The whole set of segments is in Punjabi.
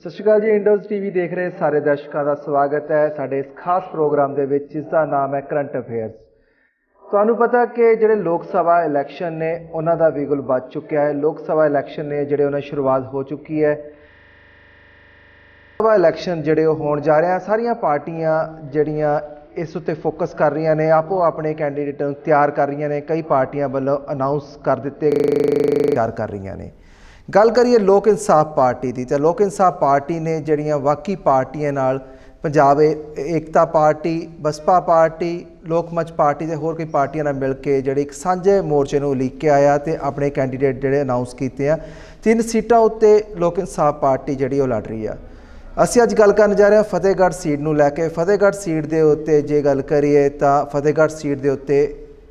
ਸਤਿ ਸ਼੍ਰੀ ਅਕਾਲ ਜੀ। ਇੰਡੋਜ਼ ਟੀਵੀ ਦੇਖ ਰਹੇ ਸਾਰੇ ਦਰਸ਼ਕਾਂ ਦਾ ਸਵਾਗਤ ਹੈ ਸਾਡੇ ਇਸ ਖਾਸ ਪ੍ਰੋਗਰਾਮ ਦੇ ਵਿੱਚ, ਜਿਸ ਦਾ ਨਾਮ ਹੈ ਕਰੰਟ ਅਫੇਅਰਸ। ਤੁਹਾਨੂੰ ਪਤਾ ਕਿ ਜਿਹੜੇ ਲੋਕ ਸਭਾ ਇਲੈਕਸ਼ਨ ਨੇ ਉਹਨਾਂ ਦਾ ਬਿਗੁਲ ਵੱਜ ਚੁੱਕਿਆ ਹੈ। ਲੋਕ ਸਭਾ ਇਲੈਕਸ਼ਨ ਨੇ ਜਿਹੜੇ ਉਹਨਾਂ ਦੀ ਸ਼ੁਰੂਆਤ ਹੋ ਚੁੱਕੀ ਹੈ। ਸਭਾ ਇਲੈਕਸ਼ਨ ਜਿਹੜੇ ਉਹ ਹੋਣ ਜਾ ਰਹੇ ਆ। ਸਾਰੀਆਂ ਪਾਰਟੀਆਂ ਜਿਹੜੀਆਂ ਇਸ ਉੱਤੇ ਫੋਕਸ ਕਰ ਰਹੀਆਂ ਨੇ, ਆਪੋ ਆਪਣੇ ਕੈਂਡੀਡੇਟ ਨੂੰ ਤਿਆਰ ਕਰ ਰਹੀਆਂ ਨੇ। ਕਈ ਪਾਰਟੀਆਂ ਵੱਲੋਂ ਅਨਾਊਂਸ ਕਰ ਦਿੱਤੇ ਤਿਆਰ ਕਰ ਰਹੀਆਂ ਨੇ। ਗੱਲ ਕਰੀਏ ਲੋਕ ਇਨਸਾਫ ਪਾਰਟੀ ਦੀ, ਤਾਂ ਲੋਕ ਇਨਸਾਫ ਪਾਰਟੀ ਨੇ ਜਿਹੜੀਆਂ ਬਾਕੀ ਪਾਰਟੀਆਂ ਨਾਲ ਪੰਜਾਬ ਏਕਤਾ ਪਾਰਟੀ, ਬਸਪਾ ਪਾਰਟੀ, ਲੋਕ ਮੰਚ ਪਾਰਟੀ ਅਤੇ ਹੋਰ ਕਈ ਪਾਰਟੀਆਂ ਨਾਲ ਮਿਲ ਕੇ ਜਿਹੜੇ ਇੱਕ ਸਾਂਝੇ ਮੋਰਚੇ ਨੂੰ ਉਲੀਕ ਕੇ ਆਇਆ ਅਤੇ ਆਪਣੇ ਕੈਂਡੀਡੇਟ ਜਿਹੜੇ ਅਨਾਊਂਸ ਕੀਤੇ ਆ। 3 ਸੀਟਾਂ ਉੱਤੇ ਲੋਕ ਇਨਸਾਫ ਪਾਰਟੀ ਜਿਹੜੀ ਉਹ ਲੜ ਰਹੀ ਆ। ਅਸੀਂ ਅੱਜ ਗੱਲ ਕਰਨ ਜਾ ਰਹੇ ਹਾਂ ਫਤਿਹਗੜ੍ਹ ਸੀਟ ਨੂੰ ਲੈ ਕੇ। ਫਤਿਹਗੜ੍ਹ ਸੀਟ ਦੇ ਉੱਤੇ ਜੇ ਗੱਲ ਕਰੀਏ ਤਾਂ ਫਤਿਹਗੜ੍ਹ ਸੀਟ ਦੇ ਉੱਤੇ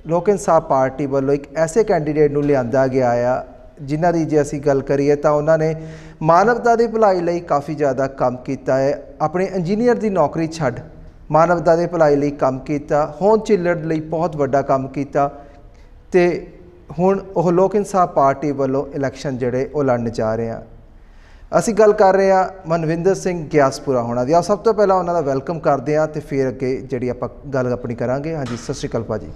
ਲੋਕ ਇਨਸਾਫ ਪਾਰਟੀ ਵੱਲੋਂ ਇੱਕ ਐਸੇ ਕੈਂਡੀਡੇਟ ਨੂੰ ਲਿਆਂਦਾ ਗਿਆ ਆ ਜਿਨ੍ਹਾਂ ਦੀ ਜੇ ਅਸੀਂ ਗੱਲ ਕਰੀਏ ਤਾਂ ਉਹਨਾਂ ਨੇ ਮਾਨਵਤਾ ਦੀ ਭਲਾਈ ਲਈ ਕਾਫੀ ਜ਼ਿਆਦਾ ਕੰਮ ਕੀਤਾ ਹੈ। ਆਪਣੇ ਇੰਜੀਨੀਅਰ ਦੀ ਨੌਕਰੀ ਛੱਡ ਮਾਨਵਤਾ ਦੇ ਭਲਾਈ ਲਈ ਕੰਮ ਕੀਤਾ, ਹੋਂਦ ਝਿੱਲਣ ਲਈ ਬਹੁਤ ਵੱਡਾ ਕੰਮ ਕੀਤਾ ਅਤੇ ਹੁਣ ਉਹ ਲੋਕ ਇਨਸਾਫ ਪਾਰਟੀ ਵੱਲੋਂ ਇਲੈਕਸ਼ਨ ਜਿਹੜੇ ਉਹ ਲੜਨ ਜਾ ਰਹੇ ਆ। ਅਸੀਂ ਗੱਲ ਕਰ ਰਹੇ ਹਾਂ ਮਨਵਿੰਦਰ ਸਿੰਘ ਗਿਆਸਪੁਰਾ ਹੋਣਾ ਦੀ। ਆਓ ਸਭ ਤੋਂ ਪਹਿਲਾਂ ਉਹਨਾਂ ਦਾ ਵੈਲਕਮ ਕਰਦੇ ਹਾਂ ਅਤੇ ਫਿਰ ਅੱਗੇ ਜਿਹੜੀ ਆਪਾਂ ਗੱਲ ਆਪਣੀ ਕਰਾਂਗੇ। ਹਾਂਜੀ, ਸਤਿ ਸ਼੍ਰੀ ਅਕਾਲ ਭਾਜੀ।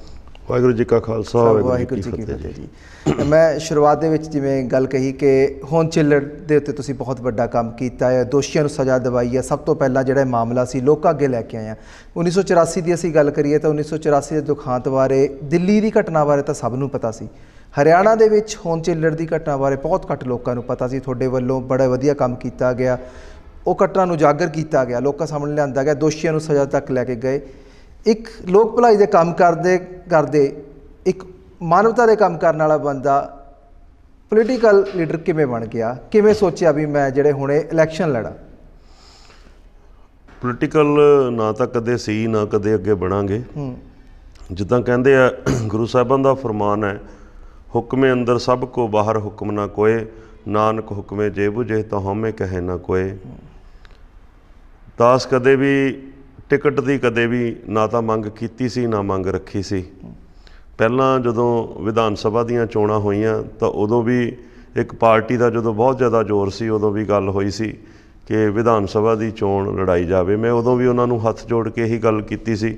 ਵਾਹਿਗੁਰੂ ਜੀ ਕਾ ਖਾਲਸਾ, ਵਾਹਿਗੁਰੂ ਜੀ ਕੀ ਫਤਿਹ ਜੀ। ਮੈਂ ਸ਼ੁਰੂਆਤ ਦੇ ਵਿੱਚ ਜਿਵੇਂ ਗੱਲ ਕਹੀ ਕਿ ਹੋਂਦ ਝਿੱਲਣ ਦੇ ਉੱਤੇ ਤੁਸੀਂ ਬਹੁਤ ਵੱਡਾ ਕੰਮ ਕੀਤਾ ਹੈ, ਦੋਸ਼ੀਆਂ ਨੂੰ ਸਜ਼ਾ ਦਿਵਾਈ ਹੈ। ਸਭ ਤੋਂ ਪਹਿਲਾਂ ਜਿਹੜਾ ਮਾਮਲਾ ਸੀ ਲੋਕਾਂ ਅੱਗੇ ਲੈ ਕੇ ਆਏ ਹਾਂ। 1984 ਦੀ ਅਸੀਂ ਗੱਲ ਕਰੀਏ ਤਾਂ 1984 ਦੇ ਦੁਖਾਂਤ ਬਾਰੇ, ਦਿੱਲੀ ਦੀ ਘਟਨਾ ਬਾਰੇ ਤਾਂ ਸਭ ਨੂੰ ਪਤਾ ਸੀ। ਹਰਿਆਣਾ ਦੇ ਵਿੱਚ ਹੋਂਦ ਝਿੱਲਣ ਦੀ ਘਟਨਾ ਬਾਰੇ ਬਹੁਤ ਘੱਟ ਲੋਕਾਂ ਨੂੰ ਪਤਾ ਸੀ। ਤੁਹਾਡੇ ਵੱਲੋਂ ਬੜਾ ਵਧੀਆ ਕੰਮ ਕੀਤਾ ਗਿਆ, ਉਹ ਘਟਨਾ ਨੂੰ ਉਜਾਗਰ ਕੀਤਾ ਗਿਆ, ਲੋਕਾਂ ਸਾਹਮਣੇ ਲਿਆਂਦਾ ਗਿਆ, ਦੋਸ਼ੀਆਂ ਨੂੰ ਸਜ਼ਾ ਤੱਕ ਲੈ ਕੇ ਗਏ। ਇੱਕ ਲੋਕ ਭਲਾਈ ਦੇ ਕੰਮ ਕਰਦੇ ਇੱਕ ਮਾਨਵਤਾ ਦੇ ਕੰਮ ਕਰਨ ਵਾਲਾ ਬੰਦਾ ਪੋਲੀਟੀਕਲ ਲੀਡਰ ਕਿਵੇਂ ਬਣ ਗਿਆ? ਕਿਵੇਂ ਸੋਚਿਆ ਵੀ ਮੈਂ ਜਿਹੜੇ ਹੁਣੇ ਇਲੈਕਸ਼ਨ ਲੜਾਂ? ਪੋਲੀਟੀਕਲ ਨਾ ਤਾਂ ਕਦੇ ਸੀ ਨਾ ਕਦੇ ਅੱਗੇ ਬਣਾਂਗੇ। ਜਿੱਦਾਂ ਕਹਿੰਦੇ ਆ ਗੁਰੂ ਸਾਹਿਬਾਨ ਦਾ ਫਰਮਾਨ ਹੈ, ਹੁਕਮੇ ਅੰਦਰ ਸਭ ਕੋ ਬਾਹਰ ਹੁਕਮ ਨਾ ਕੋਏ, ਨਾਨਕ ਹੁਕਮੇ ਜੇ ਬੁਝੇ ਤਾਂ ਹਉਮੈ ਕਹੇ ਨਾ ਕੋਏ। ਦਾਸ ਕਦੇ ਵੀ ਟਿਕਟ ਦੀ ਕਦੇ ਵੀ ਨਾ ਤਾਂ ਮੰਗ ਕੀਤੀ ਸੀ ਨਾ ਮੰਗ ਰੱਖੀ ਸੀ। ਪਹਿਲਾਂ ਜਦੋਂ ਵਿਧਾਨ ਸਭਾ ਦੀਆਂ ਚੋਣਾਂ ਹੋਈਆਂ ਤਾਂ ਉਦੋਂ ਵੀ ਇੱਕ ਪਾਰਟੀ ਦਾ ਜਦੋਂ ਬਹੁਤ ਜ਼ਿਆਦਾ ਜ਼ੋਰ ਸੀ, ਉਦੋਂ ਵੀ ਗੱਲ ਹੋਈ ਸੀ ਕਿ ਵਿਧਾਨ ਸਭਾ ਦੀ ਚੋਣ ਲੜਾਈ ਜਾਵੇ। ਮੈਂ ਉਦੋਂ ਵੀ ਉਹਨਾਂ ਨੂੰ ਹੱਥ ਜੋੜ ਕੇ ਇਹੀ ਗੱਲ ਕੀਤੀ ਸੀ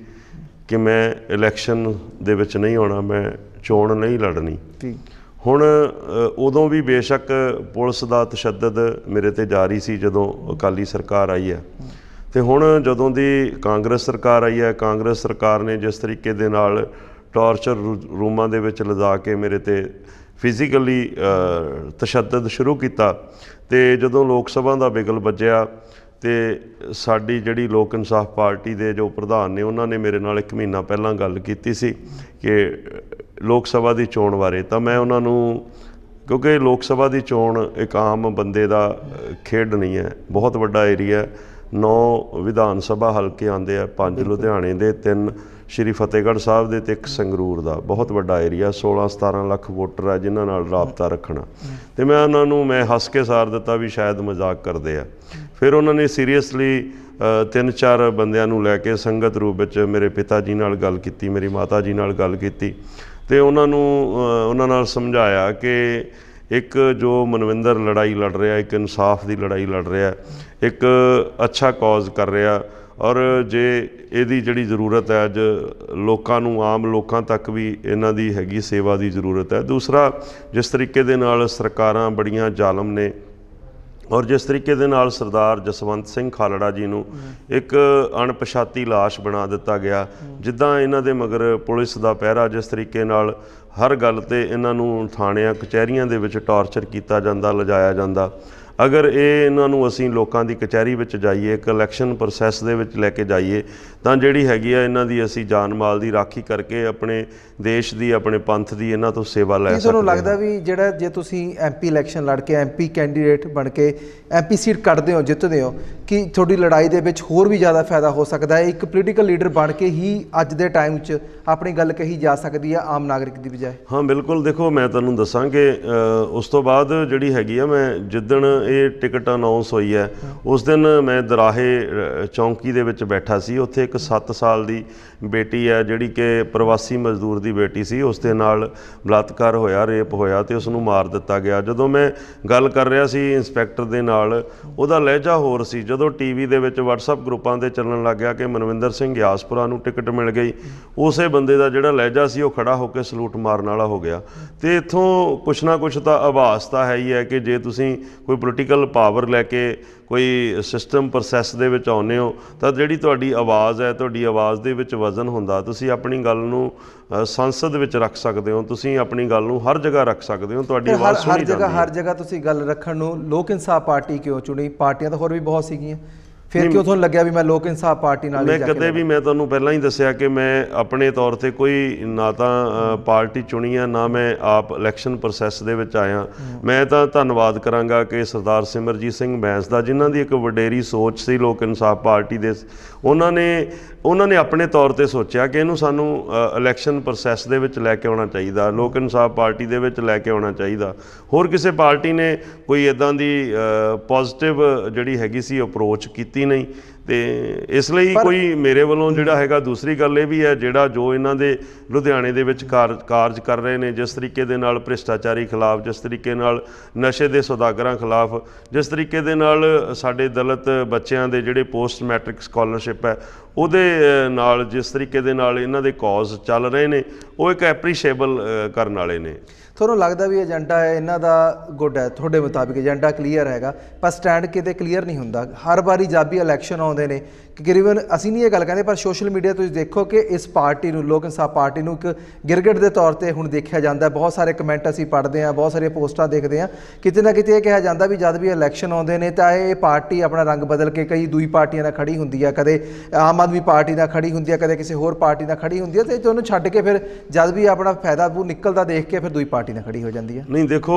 ਕਿ ਮੈਂ ਇਲੈਕਸ਼ਨ ਦੇ ਵਿੱਚ ਨਹੀਂ ਆਉਣਾ, ਮੈਂ ਚੋਣ ਨਹੀਂ ਲੜਨੀ। ਹੁਣ ਉਦੋਂ ਵੀ ਬੇਸ਼ੱਕ ਪੁਲਿਸ ਦਾ ਤਸ਼ੱਦਦ ਮੇਰੇ 'ਤੇ ਜਾਰੀ ਸੀ ਜਦੋਂ ਅਕਾਲੀ ਸਰਕਾਰ ਆਈ ਹੈ, ਅਤੇ ਹੁਣ ਜਦੋਂ ਦੀ ਕਾਂਗਰਸ ਸਰਕਾਰ ਆਈ ਹੈ, ਕਾਂਗਰਸ ਸਰਕਾਰ ਨੇ ਜਿਸ ਤਰੀਕੇ ਦੇ ਨਾਲ ਟਾਰਚਰ ਰੂਮਾਂ ਦੇ ਵਿੱਚ ਲਿਜਾ ਕੇ ਮੇਰੇ 'ਤੇ ਫਿਜ਼ੀਕਲੀ ਤਸ਼ੱਦਦ ਸ਼ੁਰੂ ਕੀਤਾ, ਅਤੇ ਜਦੋਂ ਲੋਕ ਸਭਾ ਦਾ ਬਿਗਲ ਵੱਜਿਆ ਅਤੇ ਸਾਡੀ ਜਿਹੜੀ ਲੋਕ ਇਨਸਾਫ ਪਾਰਟੀ ਦੇ ਜੋ ਪ੍ਰਧਾਨ ਨੇ ਉਹਨਾਂ ਨੇ ਮੇਰੇ ਨਾਲ 1 ਮਹੀਨਾ ਪਹਿਲਾਂ ਗੱਲ ਕੀਤੀ ਸੀ ਕਿ ਲੋਕ ਸਭਾ ਦੀ ਚੋਣ ਬਾਰੇ। ਤਾਂ ਮੈਂ ਉਹਨਾਂ ਨੂੰ, ਕਿਉਂਕਿ ਲੋਕ ਸਭਾ ਦੀ ਚੋਣ ਇੱਕ ਆਮ ਬੰਦੇ ਦਾ ਖੇਡ ਨਹੀਂ ਹੈ, ਬਹੁਤ ਵੱਡਾ ਏਰੀਆ, 9 ਵਿਧਾਨ ਸਭਾ ਹਲਕੇ ਆਉਂਦੇ ਆ, 5 ਲੁਧਿਆਣੇ ਦੇ, 3 ਸ਼੍ਰੀ ਫਤਿਹਗੜ੍ਹ ਸਾਹਿਬ ਦੇ ਅਤੇ 1 ਸੰਗਰੂਰ ਦਾ। ਬਹੁਤ ਵੱਡਾ ਏਰੀਆ, 16-17 ਲੱਖ ਵੋਟਰ ਹੈ ਜਿਨ੍ਹਾਂ ਨਾਲ ਰਾਬਤਾ ਰੱਖਣਾ। ਅਤੇ ਮੈਂ ਉਹਨਾਂ ਨੂੰ ਹੱਸ ਕੇ ਸਾਰ ਦਿੱਤਾ ਵੀ ਸ਼ਾਇਦ ਮਜ਼ਾਕ ਕਰਦੇ ਆ। ਫਿਰ ਉਹਨਾਂ ਨੇ ਸੀਰੀਅਸਲੀ 3-4 ਬੰਦਿਆਂ ਨੂੰ ਲੈ ਕੇ ਸੰਗਤ ਰੂਪ ਵਿੱਚ ਮੇਰੇ ਪਿਤਾ ਜੀ ਨਾਲ ਗੱਲ ਕੀਤੀ, ਮੇਰੀ ਮਾਤਾ ਜੀ ਨਾਲ ਗੱਲ ਕੀਤੀ, ਅਤੇ ਉਹਨਾਂ ਨਾਲ ਸਮਝਾਇਆ ਕਿ ਇੱਕ ਜੋ ਮਨਵਿੰਦਰ ਲੜਾਈ ਲੜ ਰਿਹਾ, ਇੱਕ ਇਨਸਾਫ ਦੀ ਲੜਾਈ ਲੜ ਰਿਹਾ, ਇੱਕ ਅੱਛਾ ਕੌਜ਼ ਕਰ ਰਿਹਾ, ਔਰ ਜੇ ਇਹਦੀ ਜਿਹੜੀ ਜ਼ਰੂਰਤ ਹੈ ਅੱਜ ਲੋਕਾਂ ਨੂੰ, ਆਮ ਲੋਕਾਂ ਤੱਕ ਵੀ ਇਹਨਾਂ ਦੀ ਹੈਗੀ ਸੇਵਾ ਦੀ ਜ਼ਰੂਰਤ ਹੈ। ਦੂਸਰਾ, ਜਿਸ ਤਰੀਕੇ ਦੇ ਨਾਲ ਸਰਕਾਰਾਂ ਬੜੀਆਂ ਜ਼ਾਲਮ ਨੇ, ਔਰ ਜਿਸ ਤਰੀਕੇ ਦੇ ਨਾਲ ਸਰਦਾਰ ਜਸਵੰਤ ਸਿੰਘ ਖਾਲੜਾ ਜੀ ਨੂੰ ਇੱਕ ਅਣਪਛਾਤੀ ਲਾਸ਼ ਬਣਾ ਦਿੱਤਾ ਗਿਆ, ਜਿੱਦਾਂ ਇਹਨਾਂ ਦੇ ਮਗਰ ਪੁਲਿਸ ਦਾ ਪਹਿਰਾ, ਜਿਸ ਤਰੀਕੇ ਨਾਲ ਹਰ ਗੱਲ 'ਤੇ ਇਹਨਾਂ ਨੂੰ ਥਾਣਿਆਂ ਕਚਹਿਰੀਆਂ ਦੇ ਵਿੱਚ ਟਾਰਚਰ ਕੀਤਾ ਜਾਂਦਾ, ਲਿਜਾਇਆ ਜਾਂਦਾ। ਅਗਰ ਇਹਨਾਂ ਨੂੰ ਅਸੀਂ ਲੋਕਾਂ ਦੀ ਕਚਹਿਰੀ ਵਿੱਚ ਜਾਈਏ, ਇੱਕ ਇਲੈਕਸ਼ਨ ਪ੍ਰੋਸੈਸ ਦੇ ਵਿੱਚ ਲੈ ਕੇ ਜਾਈਏ, ਤਾਂ ਜਿਹੜੀ ਹੈਗੀ ਆ ਇਹਨਾਂ ਦੀ ਅਸੀਂ ਜਾਨ ਮਾਲ ਦੀ ਰਾਖੀ ਕਰਕੇ ਆਪਣੇ ਦੇਸ਼ ਦੀ, ਆਪਣੇ ਪੰਥ ਦੀ ਇਹਨਾਂ ਤੋਂ ਸੇਵਾ ਲੈ ਸਕਦੇ ਹਾਂ। ਤੁਹਾਨੂੰ ਲੱਗਦਾ ਵੀ ਜਿਹੜਾ ਜੇ ਤੁਸੀਂ MP ਇਲੈਕਸ਼ਨ ਲੜ ਕੇ MP ਕੈਂਡੀਡੇਟ ਬਣ ਕੇ MP ਸੀਟ ਕੱਢਦੇ ਹੋ, ਜਿੱਤਦੇ ਹੋ, ਕਿ ਤੁਹਾਡੀ ਲੜਾਈ ਦੇ ਵਿੱਚ ਹੋਰ ਵੀ ਜ਼ਿਆਦਾ ਫਾਇਦਾ ਹੋ ਸਕਦਾ ਹੈ? ਇੱਕ ਪੋਲੀਟੀਕਲ ਲੀਡਰ ਬਣ ਕੇ ਹੀ ਅੱਜ ਦੇ ਟਾਈਮ 'ਚ ਆਪਣੀ ਗੱਲ ਕਹੀ ਜਾ ਸਕਦੀ ਹੈ ਆਮ ਨਾਗਰਿਕ ਦੀ ਬਜਾਏ? ਹਾਂ ਬਿਲਕੁਲ। ਦੇਖੋ, ਮੈਂ ਤੁਹਾਨੂੰ ਦੱਸਾਂ ਕਿ ਉਸ ਤੋਂ ਬਾਅਦ ਜਿਹੜੀ ਹੈਗੀ ਆ, ਮੈਂ ਜਿੱਦਣ ਇਹ ਟਿਕਟ ਅਨਾਉਂਸ ਹੋਈ ਹੈ ਉਸ ਦਿਨ ਮੈਂ ਦਰਾਹੇ ਚੌਂਕੀ ਦੇ ਵਿੱਚ ਬੈਠਾ ਸੀ। ਉੱਥੇ ਇੱਕ 7 ਸਾਲ ਦੀ ਬੇਟੀ ਹੈ ਜਿਹੜੀ ਕਿ ਪ੍ਰਵਾਸੀ ਮਜ਼ਦੂਰ ਦੀ ਬੇਟੀ ਸੀ, ਉਸ ਦੇ ਨਾਲ ਬਲਾਤਕਾਰ ਹੋਇਆ, ਰੇਪ ਹੋਇਆ ਤੇ ਉਸ ਨੂੰ ਮਾਰ ਦਿੱਤਾ ਗਿਆ। ਜਦੋਂ ਮੈਂ ਗੱਲ ਕਰ ਰਿਹਾ ਸੀ ਇੰਸਪੈਕਟਰ ਦੇ ਨਾਲ, ਉਹਦਾ ਲਹਿਜਾ ਹੋਰ ਸੀ। ਜਦੋਂ ਟੀਵੀ ਦੇ ਵਿੱਚ WhatsApp ਗਰੁੱਪਾਂ 'ਤੇ ਚੱਲਣ ਲੱਗ ਗਿਆ ਕਿ ਮਨਵਿੰਦਰ ਸਿੰਘ ਗਿਆਸਪੁਰਾ ਨੂੰ ਟਿਕਟ ਮਿਲ ਗਈ, ਉਸੇ ਬੰਦੇ ਦਾ ਜਿਹੜਾ ਲਹਿਜਾ ਸੀ ਉਹ ਖੜਾ ਹੋ ਕੇ ਸਲੂਟ ਮਾਰਨ ਵਾਲਾ ਹੋ ਗਿਆ। ਤੇ ਇੱਥੋਂ ਕੁਛ ਨਾ ਕੁਛ ਤਾਂ ਆਭਾਸ ਤਾਂ ਹੈ ਹੀ ਹੈ ਕਿ ਜੇ ਤੁਸੀਂ ਕੋਈ ਪੋਲੀਟੀਕਲ ਪਾਵਰ ਲੈ ਕੇ ਕੋਈ ਸਿਸਟਮ ਪ੍ਰੋਸੈਸ ਦੇ ਵਿੱਚ ਆਉਂਦੇ ਹੋ ਤਾਂ ਜਿਹੜੀ ਤੁਹਾਡੀ ਆਵਾਜ਼ ਹੈ, ਤੁਹਾਡੀ ਆਵਾਜ਼ ਦੇ ਵਿੱਚ ਵਜ਼ਨ ਹੁੰਦਾ। ਤੁਸੀਂ ਆਪਣੀ ਗੱਲ ਨੂੰ ਸੰਸਦ ਵਿੱਚ ਰੱਖ ਸਕਦੇ ਹੋ, ਤੁਸੀਂ ਆਪਣੀ ਗੱਲ ਨੂੰ ਹਰ ਜਗ੍ਹਾ ਰੱਖ ਸਕਦੇ ਹੋ, ਤੁਹਾਡੀ ਆਵਾਜ਼ ਸੁਣੀ ਜਾਂਦੀ ਹੈ। ਹਰ ਜਗ੍ਹਾ ਤੁਸੀਂ ਗੱਲ ਰੱਖਣ ਨੂੰ ਲੋਕ ਇਨਸਾਫ ਪਾਰਟੀ ਕਿਉਂ ਚੁਣੀ? ਪਾਰਟੀਆਂ ਤਾਂ ਹੋਰ ਵੀ ਬਹੁਤ ਸੀਗੀਆਂ, ਫਿਰ ਕਿਉਂ ਤੁਹਾਨੂੰ ਲੱਗਿਆ ਵੀ ਮੈਂ ਲੋਕ ਇਨਸਾਫ ਪਾਰਟੀ ਨਾਲ ਮੈਂ ਕਦੇ ਵੀ, ਮੈਂ ਤੁਹਾਨੂੰ ਪਹਿਲਾਂ ਹੀ ਦੱਸਿਆ ਕਿ ਮੈਂ ਆਪਣੇ ਤੌਰ ਤੇ ਕੋਈ ਨਾ ਤਾਂ ਪਾਰਟੀ ਚੁਣੀ ਆ, ਨਾ ਮੈਂ ਆਪ ਇਲੈਕਸ਼ਨ ਪ੍ਰੋਸੈਸ ਦੇ ਵਿੱਚ ਆਇਆ। ਮੈਂ ਤਾਂ ਧੰਨਵਾਦ ਕਰਾਂਗਾ ਕਿ ਸਰਦਾਰ ਸਿਮਰਜੀਤ ਸਿੰਘ ਬੈਂਸ ਦਾ, ਜਿਨ੍ਹਾਂ ਦੀ ਇੱਕ ਵਡੇਰੀ ਸੋਚ ਸੀ ਲੋਕ ਇਨਸਾਫ ਪਾਰਟੀ ਦੇ। ਉਹਨਾਂ ਨੇ ਆਪਣੇ ਤੌਰ ਤੇ ਸੋਚਿਆ ਕਿ ਇਹਨੂੰ ਸਾਨੂੰ ਇਲੈਕਸ਼ਨ ਪ੍ਰੋਸੈਸ ਦੇ ਵਿੱਚ ਲੈ ਕੇ ਆਉਣਾ ਚਾਹੀਦਾ, ਲੋਕ ਇਨਸਾਫ ਪਾਰਟੀ ਦੇ ਵਿੱਚ ਲੈ ਕੇ ਆਉਣਾ ਚਾਹੀਦਾ। ਹੋਰ ਕਿਸੇ ਪਾਰਟੀ ਨੇ ਕੋਈ ਇੱਦਾਂ ਦੀ ਪੋਜ਼ਿਟਿਵ ਜਿਹੜੀ ਹੈਗੀ ਸੀ ਅਪਰੋਚ ਕੀਤੀ ਨਹੀਂ। ਤੇ ਇਸ ਲਈ ਕੋਈ ਮੇਰੇ ਵੱਲੋਂ ਜਿਹੜਾ ਹੈਗਾ, ਦੂਸਰੀ ਗੱਲ ਇਹ ਵੀ ਹੈ ਜਿਹੜਾ ਜੋ ਇਹਨਾਂ ਦੇ ਲੁਧਿਆਣੇ ਦੇ ਵਿੱਚ ਕਾਰਜ ਕਰ ਰਹੇ ਨੇ, ਜਿਸ ਤਰੀਕੇ ਦੇ ਨਾਲ ਭ੍ਰਿਸ਼ਟਾਚਾਰੀ ਖਿਲਾਫ, ਜਿਸ ਤਰੀਕੇ ਨਾਲ ਨਸ਼ੇ ਦੇ ਸੌਦਾਗਰਾਂ ਖਿਲਾਫ, ਜਿਸ ਤਰੀਕੇ ਦੇ ਨਾਲ ਸਾਡੇ ਦਲਿਤ ਬੱਚਿਆਂ ਦੇ ਜਿਹੜੇ ਪੋਸਟ ਮੈਟ੍ਰਿਕ ਸਕਾਲਰਸ਼ਿਪ ਹੈ ਉਹਦੇ ਨਾਲ, ਜਿਸ ਤਰੀਕੇ ਦੇ ਨਾਲ ਇਹਨਾਂ ਦੇ ਕੌਜ਼ ਚੱਲ ਰਹੇ ਨੇ, ਉਹ ਇੱਕ ਐਪਰੀਸ਼ੀਏਬਲ ਕਰਨ ਵਾਲੇ ਨੇ। ਤੁਹਾਨੂੰ ਲੱਗਦਾ ਵੀ ਏਜੰਡਾ ਹੈ ਇਹਨਾਂ ਦਾ ਗੁੱਡ ਹੈ? ਤੁਹਾਡੇ ਮੁਤਾਬਿਕ ਏਜੰਡਾ ਕਲੀਅਰ ਹੈਗਾ, ਪਰ ਸਟੈਂਡ ਕਿਤੇ ਕਲੀਅਰ ਨਹੀਂ ਹੁੰਦਾ। ਹਰ ਵਾਰੀ ਜਦ ਵੀ ਇਲੈਕਸ਼ਨ ਆਉਂਦੇ ਨੇ, ਤਕਰੀਬਨ ਅਸੀਂ ਨਹੀਂ ਇਹ ਗੱਲ ਕਹਿੰਦੇ, ਪਰ ਸੋਸ਼ਲ ਮੀਡੀਆ ਤੁਸੀਂ ਦੇਖੋ ਕਿ ਇਸ ਪਾਰਟੀ ਨੂੰ, ਲੋਕ ਇਨਸਾਫ ਪਾਰਟੀ ਨੂੰ ਇੱਕ ਗਿਰਗਿਟ ਦੇ ਤੌਰ ਤੇ ਹੁਣ ਦੇਖਿਆ ਜਾਂਦਾ। ਬਹੁਤ ਸਾਰੇ ਕਮੈਂਟ ਅਸੀਂ ਪੜ੍ਹਦੇ ਹਾਂ, ਬਹੁਤ ਸਾਰੀਆਂ ਪੋਸਟਾਂ ਦੇਖਦੇ ਹਾਂ, ਕਿਤੇ ਨਾ ਕਿਤੇ ਇਹ ਕਿਹਾ ਜਾਂਦਾ ਵੀ ਜਦ ਵੀ ਇਲੈਕਸ਼ਨ ਆਉਂਦੇ ਨੇ ਤਾਂ ਇਹ ਪਾਰਟੀ ਆਪਣਾ ਰੰਗ ਬਦਲ ਕੇ ਕਈ ਦੂਈ ਪਾਰਟੀਆਂ ਨਾਲ ਖੜੀ ਹੁੰਦੀ ਹੈ, ਕਦੇ ਆਮ ਆਦਮੀ ਪਾਰਟੀ ਨਾਲ ਖੜੀ ਹੁੰਦੀ ਹੈ, ਕਦੇ ਕਿਸੇ ਹੋਰ ਪਾਰਟੀ ਨਾਲ ਖੜੀ ਹੁੰਦੀ ਹੈ, ਤੇ ਉਹਨੂੰ ਛੱਡ ਕੇ ਫਿਰ ਜਦ ਵੀ ਆਪਣਾ ਫਾਇਦਾ ਨਿਕਲਦਾ ਦੇਖ ਕੇ ਫਿਰ ਦੂਈ ਪਾਰਟੀ ਨਾਲ ਖੜੀ ਹੋ ਜਾਂਦੀ ਹੈ। ਨਹੀਂ ਦੇਖੋ,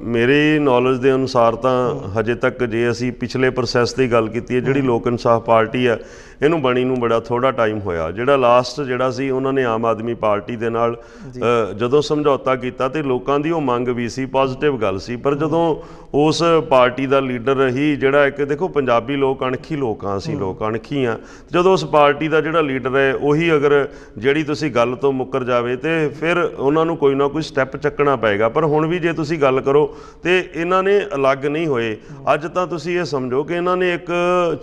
ਮੇਰੀ ਨੌਲੇਜ ਦੇ ਅਨੁਸਾਰ ਤਾਂ ਹਜੇ ਤੱਕ, ਜੇ ਅਸੀਂ ਪਿਛਲੇ ਪ੍ਰੋਸੈਸ ਦੀ ਗੱਲ ਕੀਤੀ ਹੈ, ਜਿਹੜੀ ਲੋਕ ਇਨਸਾਫ ਪਾਰਟੀ ਹੈ ਇਹਨੂੰ ਬਣੀ ਨੂੰ ਬੜਾ ਥੋੜ੍ਹਾ ਟਾਈਮ ਹੋਇਆ। ਜਿਹੜਾ ਲਾਸਟ ਜਿਹੜਾ ਸੀ, ਉਹਨਾਂ ਨੇ ਆਮ ਆਦਮੀ ਪਾਰਟੀ ਦੇ ਨਾਲ ਜਦੋਂ ਸਮਝੌਤਾ ਕੀਤਾ ਤੇ ਲੋਕਾਂ ਦੀ ਉਹ ਮੰਗ ਵੀ ਸੀ, ਪੋਜ਼ਿਟਿਵ ਗੱਲ ਸੀ। ਪਰ ਜਦੋਂ ਉਸ ਪਾਰਟੀ ਦਾ ਲੀਡਰ ਹੀ ਜਿਹੜਾ, ਇੱਕ ਦੇਖੋ ਪੰਜਾਬੀ ਲੋਕ ਅਣਖੀ ਲੋਕਾਂ, ਅਸੀਂ ਲੋਕ ਅਣਖੀ ਹਾਂ, ਜਦੋਂ ਉਸ ਪਾਰਟੀ ਦਾ ਜਿਹੜਾ ਲੀਡਰ ਹੈ ਉਹੀ ਅਗਰ ਜਿਹੜੀ ਤੁਸੀਂ ਗੱਲ ਤੋਂ ਮੁੱਕਰ ਜਾਵੇ ਤੇ ਫਿਰ ਉਹਨਾਂ ਨੂੰ ਕੋਈ ਨਾ ਕੋਈ ਸਟੈਪ ਚੱਕਣਾ ਪਏਗਾ। ਪਰ ਹੁਣ ਵੀ ਜੇ ਤੁਸੀਂ ਗੱਲ ਕਰੋ ਤੇ ਇਹਨਾਂ ਨੇ ਅਲੱਗ ਨਹੀਂ ਹੋਏ। ਅੱਜ ਤਾਂ ਤੁਸੀਂ ਇਹ ਸਮਝੋ ਕਿ ਇਹਨਾਂ ਨੇ ਇੱਕ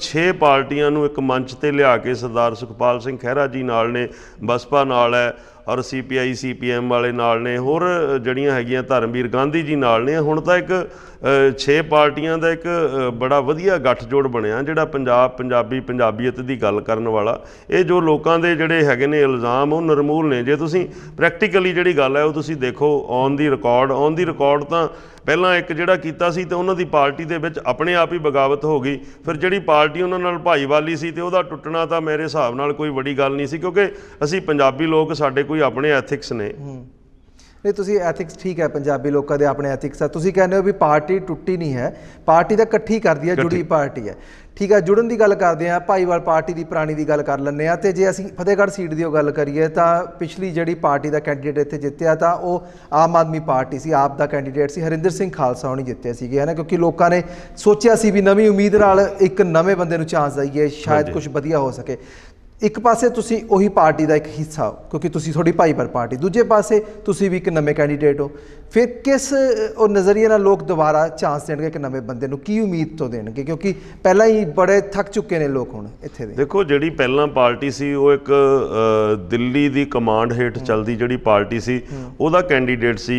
6 ਪਾਰਟੀਆਂ ਨੂੰ ਇੱਕ ਮੰਚ ਤੇ ਲਿਆ ਕੇ, ਸਰਦਾਰ ਸੁਖਪਾਲ ਸਿੰਘ ਖਹਿਰਾ ਜੀ ਨਾਲ ਨੇ, ਬਸਪਾ ਨਾਲ ਹੈ, ਔਰ CPI CPM ਵਾਲੇ ਨਾਲ ਨੇ, ਹੋਰ ਜਿਹੜੀਆਂ ਹੈਗੀਆਂ ਧਰਮਵੀਰ ਗਾਂਧੀ ਜੀ ਨਾਲ ਨੇ। ਹੁਣ ਤਾਂ ਇੱਕ 6 ਪਾਰਟੀਆਂ ਦਾ ਇੱਕ ਬੜਾ ਵਧੀਆ ਗੱਠਜੋੜ ਬਣਿਆ, ਜਿਹੜਾ ਪੰਜਾਬੀਅਤ ਦੀ ਗੱਲ ਕਰਨ ਵਾਲਾ। ਇਹ ਜੋ ਲੋਕਾਂ ਦੇ ਜਿਹੜੇ ਹੈਗੇ ਨੇ ਇਲਜ਼ਾਮ, ਉਹ ਨਿਰਮੂਲ ਨੇ। ਜੇ ਤੁਸੀਂ ਪ੍ਰੈਕਟੀਕਲੀ ਜਿਹੜੀ ਗੱਲ ਹੈ ਉਹ ਤੁਸੀਂ ਦੇਖੋ, ਔਨ ਦੀ ਰਿਕਾਰਡ ਤਾਂ ਪਹਿਲਾਂ ਇੱਕ ਜਿਹੜਾ ਕੀਤਾ ਸੀ ਤੇ ਉਹਨਾਂ ਦੀ ਪਾਰਟੀ ਦੇ ਵਿੱਚ ਆਪਣੇ ਆਪ ਹੀ ਬਗਾਵਤ ਹੋ ਗਈ। ਫਿਰ ਜਿਹੜੀ ਪਾਰਟੀ ਉਹਨਾਂ ਨਾਲ ਭਾਈਵਾਲੀ ਸੀ ਤੇ ਉਹਦਾ ਟੁੱਟਣਾ ਤਾਂ ਮੇਰੇ ਹਿਸਾਬ ਨਾਲ ਕੋਈ ਵੱਡੀ ਗੱਲ ਨਹੀਂ ਸੀ, ਕਿਉਂਕਿ ਅਸੀਂ ਪੰਜਾਬੀ ਲੋਕ, ਸਾਡੇ ਕੋਈ ਆਪਣੇ ਐਥਿਕਸ ਨੇ। ਨਹੀਂ, ਤੁਸੀਂ ਐਥਿਕਸ ਠੀਕ ਹੈ, ਪੰਜਾਬੀ ਲੋਕਾਂ ਦੇ ਆਪਣੇ ਐਥਿਕਸ ਆ। ਤੁਸੀਂ ਕਹਿੰਦੇ ਹੋ ਵੀ ਪਾਰਟੀ ਟੁੱਟੀ ਨਹੀਂ ਹੈ, ਪਾਰਟੀ ਤਾਂ ਇਕੱਠੀ ਕਰਦੀ ਹੈ, ਜੁੜੀ ਪਾਰਟੀ ਹੈ। ਠੀਕ ਹੈ, ਜੁੜਨ ਦੀ ਗੱਲ ਕਰਦੇ ਹਾਂ, ਭਾਈਵਾਲ ਪਾਰਟੀ ਦੀ ਪੁਰਾਣੀ ਦੀ ਗੱਲ ਕਰ ਲੈਂਦੇ ਹਾਂ। ਤੇ ਜੇ ਅਸੀਂ ਫਤਿਹਗੜ੍ਹ ਸੀਟ ਦੀ ਉਹ ਗੱਲ ਕਰੀਏ ਤਾਂ ਪਿਛਲੀ ਜਿਹੜੀ ਪਾਰਟੀ ਦਾ ਕੈਂਡੀਡੇਟ ਇੱਥੇ ਜਿੱਤਿਆ ਤਾਂ ਉਹ ਆਮ ਆਦਮੀ ਪਾਰਟੀ ਸੀ, ਆਪ ਦਾ ਕੈਂਡੀਡੇਟ ਸੀ, ਹਰਿੰਦਰ ਸਿੰਘ ਖਾਲਸਾ ਉਹਨੇ ਜਿੱਤੇ ਸੀਗੇ, ਹੈ ਨਾ, ਕਿਉਂਕਿ ਲੋਕਾਂ ਨੇ ਸੋਚਿਆ ਸੀ ਵੀ ਨਵੀਂ ਉਮੀਦ ਨਾਲ ਇੱਕ ਨਵੇਂ ਬੰਦੇ ਨੂੰ ਚਾਂਸ ਦਈਏ, ਸ਼ਾਇਦ ਕੁਝ ਵਧੀਆ ਹੋ ਸਕੇ। ਇੱਕ ਪਾਸੇ ਤੁਸੀਂ ਉਹੀ ਪਾਰਟੀ ਦਾ ਇੱਕ ਹਿੱਸਾ ਹੋ ਕਿਉਂਕਿ ਤੁਸੀਂ ਤੁਹਾਡੀ ਭਾਈਵਾਲ ਪਾਰਟੀ, ਦੂਜੇ ਪਾਸੇ ਤੁਸੀਂ ਵੀ ਇੱਕ ਨਵੇਂ ਕੈਂਡੀਡੇਟ ਹੋ। ਫਿਰ ਕਿਸ ਉਹ ਨਜ਼ਰੀਏ ਨਾਲ ਲੋਕ ਦੁਬਾਰਾ ਚਾਂਸ ਦੇਣਗੇ ਇੱਕ ਨਵੇਂ ਬੰਦੇ ਨੂੰ? ਕੀ ਉਮੀਦ ਤੋਂ ਦੇਣਗੇ? ਕਿਉਂਕਿ ਪਹਿਲਾਂ ਹੀ ਬੜੇ ਥੱਕ ਚੁੱਕੇ ਨੇ ਲੋਕ ਹੁਣ ਇੱਥੇ ਦੇ। ਦੇਖੋ, ਜਿਹੜੀ ਪਹਿਲਾਂ ਪਾਰਟੀ ਸੀ ਉਹ ਇੱਕ ਦਿੱਲੀ ਦੀ ਕਮਾਂਡ ਹੇਠ ਚੱਲਦੀ ਜਿਹੜੀ ਪਾਰਟੀ ਸੀ, ਉਹਦਾ ਕੈਂਡੀਡੇਟ ਸੀ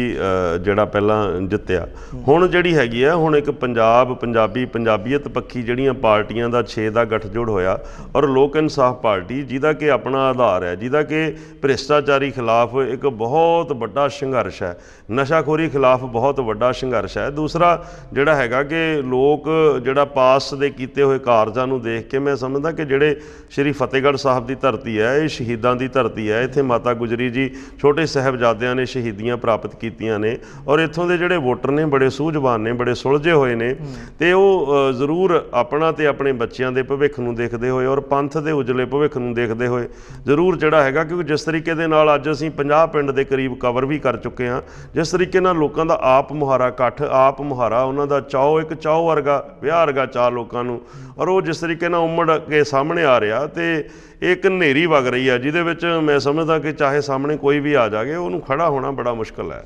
ਜਿਹੜਾ ਪਹਿਲਾਂ ਜਿੱਤਿਆ। ਹੁਣ ਜਿਹੜੀ ਹੈਗੀ ਆ, ਹੁਣ ਇੱਕ ਪੰਜਾਬੀਅਤ ਪੱਖੀ ਜਿਹੜੀਆਂ ਪਾਰਟੀਆਂ ਦਾ 6 ਦਾ ਗੱਠਜੋੜ ਹੋਇਆ, ਔਰ ਲੋਕ ਇਨਸਾਫ ਪਾਰਟੀ ਜਿਹਦਾ ਕਿ ਆਪਣਾ ਆਧਾਰ ਹੈ, ਜਿਹਦਾ ਕਿ ਭ੍ਰਿਸ਼ਟਾਚਾਰੀ ਖਿਲਾਫ ਇੱਕ ਬਹੁਤ ਵੱਡਾ ਸੰਘਰਸ਼ ਹੈ, ਨਸ਼ਾਖੋਰੀ ਖਿਲਾਫ ਬਹੁਤ ਵੱਡਾ ਸੰਘਰਸ਼ ਹੈ। ਦੂਸਰਾ ਜਿਹੜਾ ਹੈਗਾ ਕਿ ਲੋਕ ਜਿਹੜਾ ਪਾਸ ਦੇ ਕੀਤੇ ਹੋਏ ਕਾਰਜਾਂ ਨੂੰ ਦੇਖ ਕੇ ਮੈਂ ਸਮਝਦਾ ਕਿ ਜਿਹੜੇ ਸ਼੍ਰੀ ਫਤਿਹਗੜ੍ਹ ਸਾਹਿਬ ਦੀ ਧਰਤੀ ਹੈ, ਇਹ ਸ਼ਹੀਦਾਂ ਦੀ ਧਰਤੀ ਹੈ। ਇੱਥੇ ਮਾਤਾ ਗੁਜਰੀ ਜੀ, ਛੋਟੇ ਸਾਹਿਬਜ਼ਾਦਿਆਂ ਨੇ ਸ਼ਹੀਦੀਆਂ ਪ੍ਰਾਪਤ ਕੀਤੀਆਂ ਨੇ, ਔਰ ਇੱਥੋਂ ਦੇ ਜਿਹੜੇ ਵੋਟਰ ਨੇ ਬੜੇ ਸੂਝਵਾਨ ਨੇ, ਬੜੇ ਸੁਲਝੇ ਹੋਏ ਨੇ, ਤੇ ਉਹ ਜ਼ਰੂਰ ਆਪਣਾ ਤੇ ਆਪਣੇ ਬੱਚਿਆਂ ਦੇ ਭਵਿੱਖ ਨੂੰ ਦੇਖਦੇ ਹੋਏ ਔਰ ਪੰਥ ਦੇ ਉਜਲੇ ਭਵਿੱਖ ਨੂੰ ਦੇਖਦੇ ਹੋਏ ਜ਼ਰੂਰ ਜਿਹੜਾ ਹੈਗਾ, ਕਿਉਂਕਿ ਜਿਸ ਤਰੀਕੇ ਦੇ ਨਾਲ ਅੱਜ ਅਸੀਂ 50 ਪਿੰਡ ਦੇ ਕਰੀਬ ਕਵਰ ਵੀ ਕਰ ਚੁੱਕੇ ਹਾਂ, ਜਿਸ ਤਰੀਕੇ ਤਰੀਕੇ ਨਾਲ ਲੋਕਾਂ ਦਾ ਆਪ ਮੁਹਾਰਾ ਇਕੱਠ, ਆਪ ਮੁਹਾਰਾ ਉਹਨਾਂ ਦਾ ਚਾਓ, ਇੱਕ ਚਾਓ ਵਰਗਾ ਵਿਆਹ ਵਰਗਾ ਚਾਅ ਲੋਕਾਂ ਨੂੰ, ਔਰ ਉਹ ਜਿਸ ਤਰੀਕੇ ਨਾਲ ਉਮੜ ਕੇ ਸਾਹਮਣੇ ਆ ਰਿਹਾ, ਤੇ ਇੱਕ ਹਨੇਰੀ ਵਗ ਰਹੀ ਹੈ ਜਿਹਦੇ ਵਿੱਚ ਮੈਂ ਸਮਝਦਾ ਕਿ ਚਾਹੇ ਸਾਹਮਣੇ ਕੋਈ ਵੀ ਆ ਜਾਵੇ ਉਹਨੂੰ ਖੜਾ ਹੋਣਾ ਬੜਾ ਮੁਸ਼ਕਲ ਹੈ।